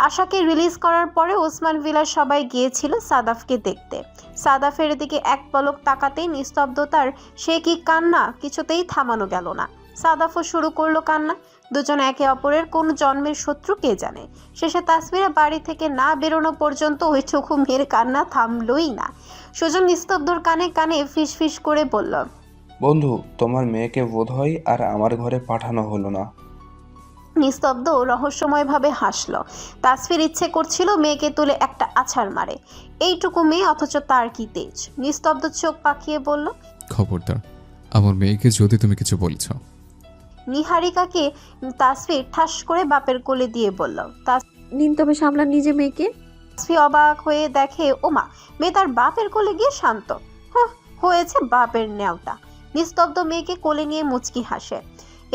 আশাকে রিলিজ করার পরে ওসমান ভিলার সবাই গিয়েছিল সাদাফকে দেখতে। সাদাফের দিকে এক পলক তাকাতেই নিস্তব্ধতার সে কি কান্না কিছুতেই থামানো গেল না। সাদাফও শুরু করলো কান্না। দুজন একে অপরের কোন জন্মের শত্রু কে জানে। শেষে তাসফিরা বাড়ি থেকে না বেরোনো পর্যন্ত ওইটুকু মেয়ের কান্না থামলই না। সুজন নিস্তব্ধর কানে কানে ফিসফিস করে বলল, বন্ধু, তোমার মেয়েকে বোধহয় আর আমার ঘরে পাঠানো হলো না। নিস্তব্ধ রহস্যময়ভাবে হাসল। তাসফির ইচ্ছে করছিল মেয়েকে তুলে একটা আছাড় মারে। এইটুকু মেয়ে, অথচ তার কি তেজ। নিস্তব্ধ চোখ পাকিয়ে বলল, খবরদার আমার মেয়েকে যদি তুমি কিছু বলছো। নিহারিকাকে তাসফি ঠাস করে বাপের কোলে দিয়ে বলল। নিন তবে সামলান নিজে মেয়েকে। তাসফি অবাক হয়ে দেখে ওমা, মেয়ে তার বাপের কোলে গিয়ে শান্ত। হয়েছে বাপের নেওটা। নিস্তব্ধ মেয়েকে কোলে নিয়ে মুচকি হাসে।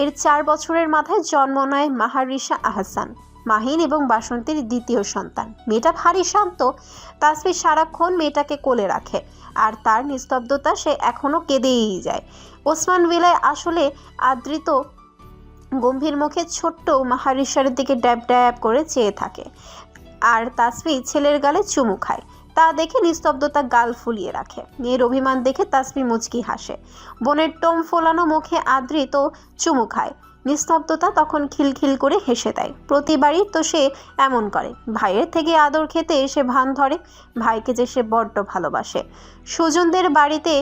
এর 4 বছরের মাথায় জন্ম নেয় মাহারিসা আহসান, মাহিন এবং বাসন্তীর দ্বিতীয় সন্তান। মেয়েটা ভারী শান্ত। তাসফি সারাক্ষণ মেয়েটাকে কোলে রাখে, আর তার নিস্তব্ধতা সে এখনো কেঁদেই যায়। ওসমান ভিলায় আসলে আদৃত গম্ভীর মুখে ছোট্ট মাহারিসার দিকে ড্যাব ড্যাব করে চেয়ে থাকে, আর তাসফি ছেলের গালে চুমু খায়। তা দেখে নিস্তব্ধতা গাল ফুলিয়ে রাখে। মেয়ের অভিমান দেখে তাসফি মুচকি হাসে। বোনের টোম ফোলানো মুখে আদৃত চুমু খায়। নিস্তব্ধতা তখন খিলখিল করে হেসে দেয়। প্রতিবারই তো সে এমন করে, ভাইয়ের থেকে আদর খেতে এসে ভান ধরে ভাইকে যে সে বড্ড ভালোবাসে। সুজনদের বাড়িতে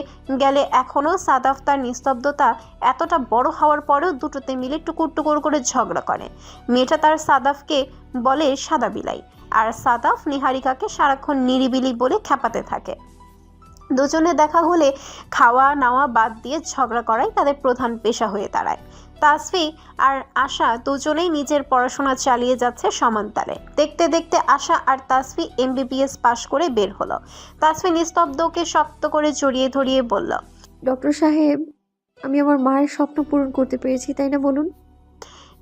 গেলে এখনও সাদাফ তার নিস্তব্ধতা এতটা বড় হওয়ার পরেও দুটোতে মিলে টুকুর টুকুর করে ঝগড়া করে। মেয়েটা তার সাদাফকে বলে সাদা বিলাই, আর সাদাফ নিহারিকাকে সারাক্ষণ নিরিবিলি বলে খেপাতে থাকে। দুজনে দেখা হলে খাওয়া নাওয়া বাদ দিয়ে ঝগড়া করাই তাদের প্রধান পেশা হয়ে দাঁড়ায়। তাসফি আর আশা দুজনেই নিজের পড়াশোনা চালিয়ে যাচ্ছে সমান তালে। দেখতে দেখতে আশা আর তাসফি MBBS পাশ করে বের হলো। তাসফি নিস্তব্ধকে শক্ত করে জড়িয়ে ধরিয়ে বলল, ডক্টর সাহেব, আমি আমার মায়ের স্বপ্ন পূরণ করতে পেরেছি, তাই না বলুন?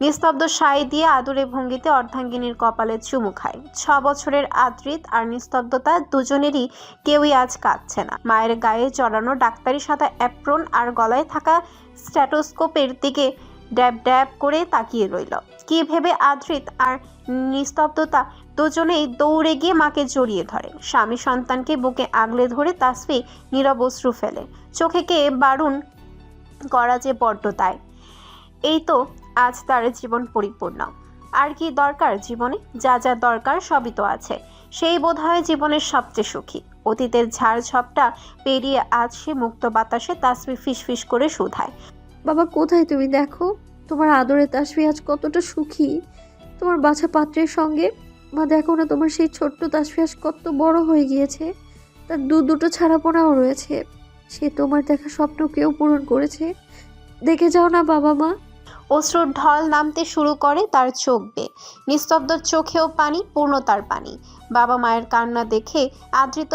নিস্তব্ধ সায় দিয়ে আদুরে ভঙ্গিতে অর্ধাঙ্গিনীর কপালে চুমু খায়। 6 বছরের আদ্রিত আর নিস্তব্ধতা দুজনেরই কেউই আজ কাঁদছে না। মায়ের গায়ে জড়ানো ডাক্তারি সাদা অ্যাপ্রন আর গলায় থাকা স্ট্যাটোস্কোপের দিকে ড্যাব ড্যাব করে তাকিয়ে রইল। কি ভেবে আদ্রিত আর নিস্তব্ধতা দুজনেই দৌড়ে গিয়ে মাকে জড়িয়ে ধরে। স্বামী সন্তানকে বুকে আগলে ধরে তাসফি নীরব অশ্রু ফেলে। চোখেকে বারণ করা যে বড্ড তাই। এই তো আজ তার জীবন পরিপূর্ণ। আর কি দরকার জীবনে? যা যা দরকার সবই তো আছে। সেই বোধহয় জীবনের সবচেয়ে সুখী। অতীতের ঝাড় ঝপটা পেরিয়ে আজ সে মুক্ত বাতাসে তাসফি ফিসফিস করে শুধায়, বাবা কোথায় তুমি? দেখো তোমার আদরের তাসফি আজ কতটা সুখী তোমার বাছা পাত্রের সঙ্গে। মা দেখো না, তোমার সেই ছোট্ট তাসফি আজ কত বড় হয়ে গিয়েছে। তার দুটো ছাড়াপোনাও রয়েছে। সে তোমার দেখা স্বপ্নকেও পূরণ করেছে। দেখে যাও না বাবা মা। অশ্রুর ঢল নামতে শুরু করে তার চোখ বেয়ে। নিস্তব্ধর চোখেও পানি, পূর্ণতার পানি। বাবা মায়ের কান্না দেখে আদ্রিত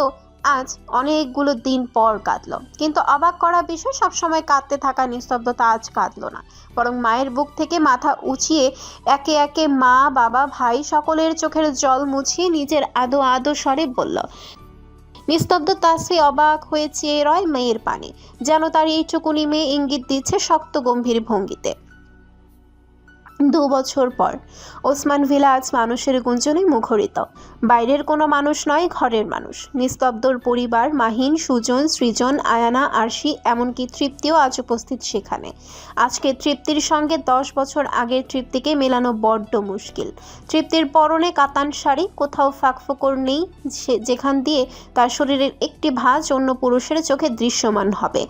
আজ অনেকগুলো দিন পর কাঁদল। কিন্তু অবাক করা বিষয়, সবসময় কাঁদতে থাকা নিস্তব্ধতা আজ কাঁদল না, বরং মায়ের বুক থেকে মাথা উঁচিয়ে একে একে মা, বাবা, ভাই সকলের চোখের জল মুছিয়ে নিজের আদো আদো স্বরে বলল। নিস্তব্ধ তাসফি অবাক হয়ে চেয়ে রয় মেয়ের পানে, যেন তার এইটুকুনি মেয়ে ইঙ্গিত দিচ্ছে শক্ত গম্ভীর ভঙ্গিতে। 2 বছর পর ওসমান ভিলা আজ মানুষের গুঞ্জনে মুখরিত। বাইরের কোনো মানুষ নয়, ঘরের মানুষ। নিস্তব্ধর পরিবার, মাহিন, সুজন, সৃজন, আয়ানা, আরশি, এমনকি তৃপ্তিও আজ উপস্থিত সেখানে। আজকে তৃপ্তির সঙ্গে 10 বছর আগের তৃপ্তিকে মেলানো বড্ড মুশকিল। তৃপ্তির পরনে কাতান শাড়ি, কোথাও ফাঁকফোকর নেই যেখান দিয়ে তার শরীরের একটি ভাঁজ অন্য পুরুষের চোখে দৃশ্যমান হবে।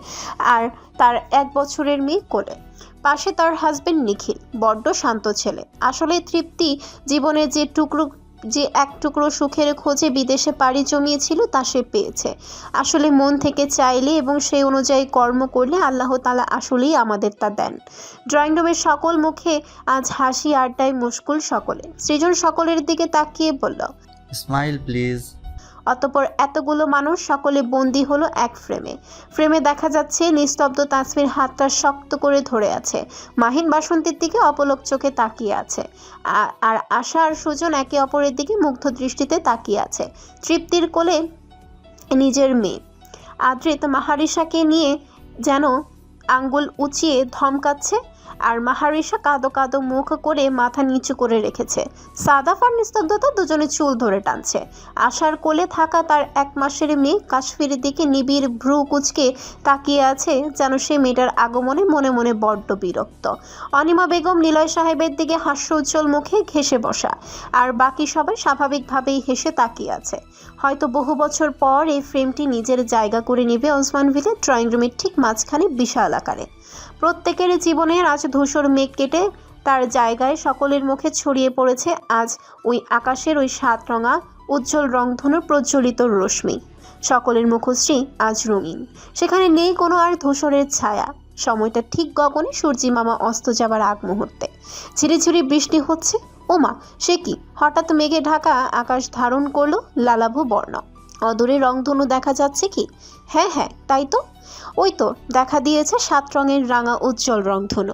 আর তার 1 বছরের মেয়ে কোলে। পাশে তার হাজবেন্ড নিখিল, বড্ড শান্ত ছেলে। আসলে তৃপ্তি জীবনের যে এক টুকরো সুখের খোঁজে বিদেশে পাড়ি জমিয়েছিল তা সে পেয়েছে। আসলে মন থেকে চাইলে এবং সেই অনুযায়ী কর্ম করলে আল্লাহ তাআলা আসলেই আমাদের তা দেন। ড্রয়িং রুমের সকল মুখে আজ হাসি আড্ডায় মুশকুল সকলে। সৃজন সকলের দিকে তাকিয়ে বলল, স্মাইল প্লিজ। অতঃপর এতগুলো মানুষ সকলে বন্দী হলো এক ফ্রেমে দেখা যাচ্ছে নিস্তব্ধ তাসফির হাতটা শক্ত করে ধরে আছে। মাহিন বাসন্তীর দিকে অপলক চোখে তাকিয়ে আছে, আর আশা আর সুজন একে অপরের দিকে মুগ্ধ দৃষ্টিতে তাকিয়ে আছে। তৃপ্তির কোলে নিজের মেয়ে আদ্রিত মাহারিসাকে নিয়ে যেন আঙ্গুল উঁচিয়ে ধমকাচ্ছে, আর মাহারিসা কাদো কাদো মুখ করে মাথা নিচু করে রেখেছে। সাদাফ আর নিস্তব্ধতা দুজনে চুল ধরে টানছে। আশার কোলে থাকা তার 1 মাসের মেয়ে কাশ্মীরের দিকে নিবিড় ভ্রু কুচকে তাকিয়ে আছে, যেন সে মেয়েটার আগমনে মনে মনে বড্ড বিরক্ত। অনিমা বেগম নিলয় সাহেবের দিকে হাস্য উজ্জ্বল মুখে ঘেঁষে বসা, আর বাকি সবাই স্বাভাবিকভাবেই হেসে তাকিয়ে আছে। হয়তো বহু বছর পর এই ফ্রেমটি নিজের জায়গা করে নেবে ওসমান ভিলের ড্রয়িং রুমের ঠিক মাঝখানে বিশাল আকারে। প্রত্যেকের জীবনের আজ ধূসর মেঘ কেটে তার জায়গায় সকলের মুখে ছড়িয়ে পড়েছে আজ ওই আকাশের ওই 7 রঙা উজ্জ্বল রংধনুর প্রজ্বলিত রশ্মি। সকলের মুখশ্রী আজ রঙিন, সেখানে নেই কোনো আর ধূসরের ছায়া। সময়টা ঠিক গগনে সূর্যি মামা অস্ত যাবার আগ মুহূর্তে। ঝিরিঝিরি বৃষ্টি হচ্ছে। ওমা, সে কি! হঠাৎ মেঘে ঢাকা আকাশ ধারণ করলো লালাভ বর্ণ। অদূরে রংধনু দেখা যাচ্ছে কি? হ্যাঁ, তাই তো। ওই তো দেখা দিয়েছে 7 রঙের রাঙা উজ্জ্বল রংধনু।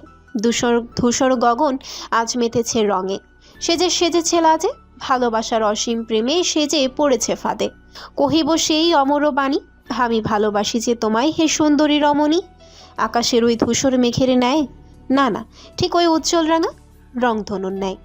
ধূসর গগন আজ মেতেছে রঙে। সেজেছে লাজে, ভালোবাসার অসীম প্রেমে সেজে পড়েছে ফাঁদে। কহিব সেই অমর বাণী, আমি ভালোবাসি যে তোমায় হে সুন্দরী রমণী। আকাশের ওই ধূসর মেঘের ন্যায়, না ঠিক ওই উজ্জ্বল রাঙা রংধনুর ন্যায়।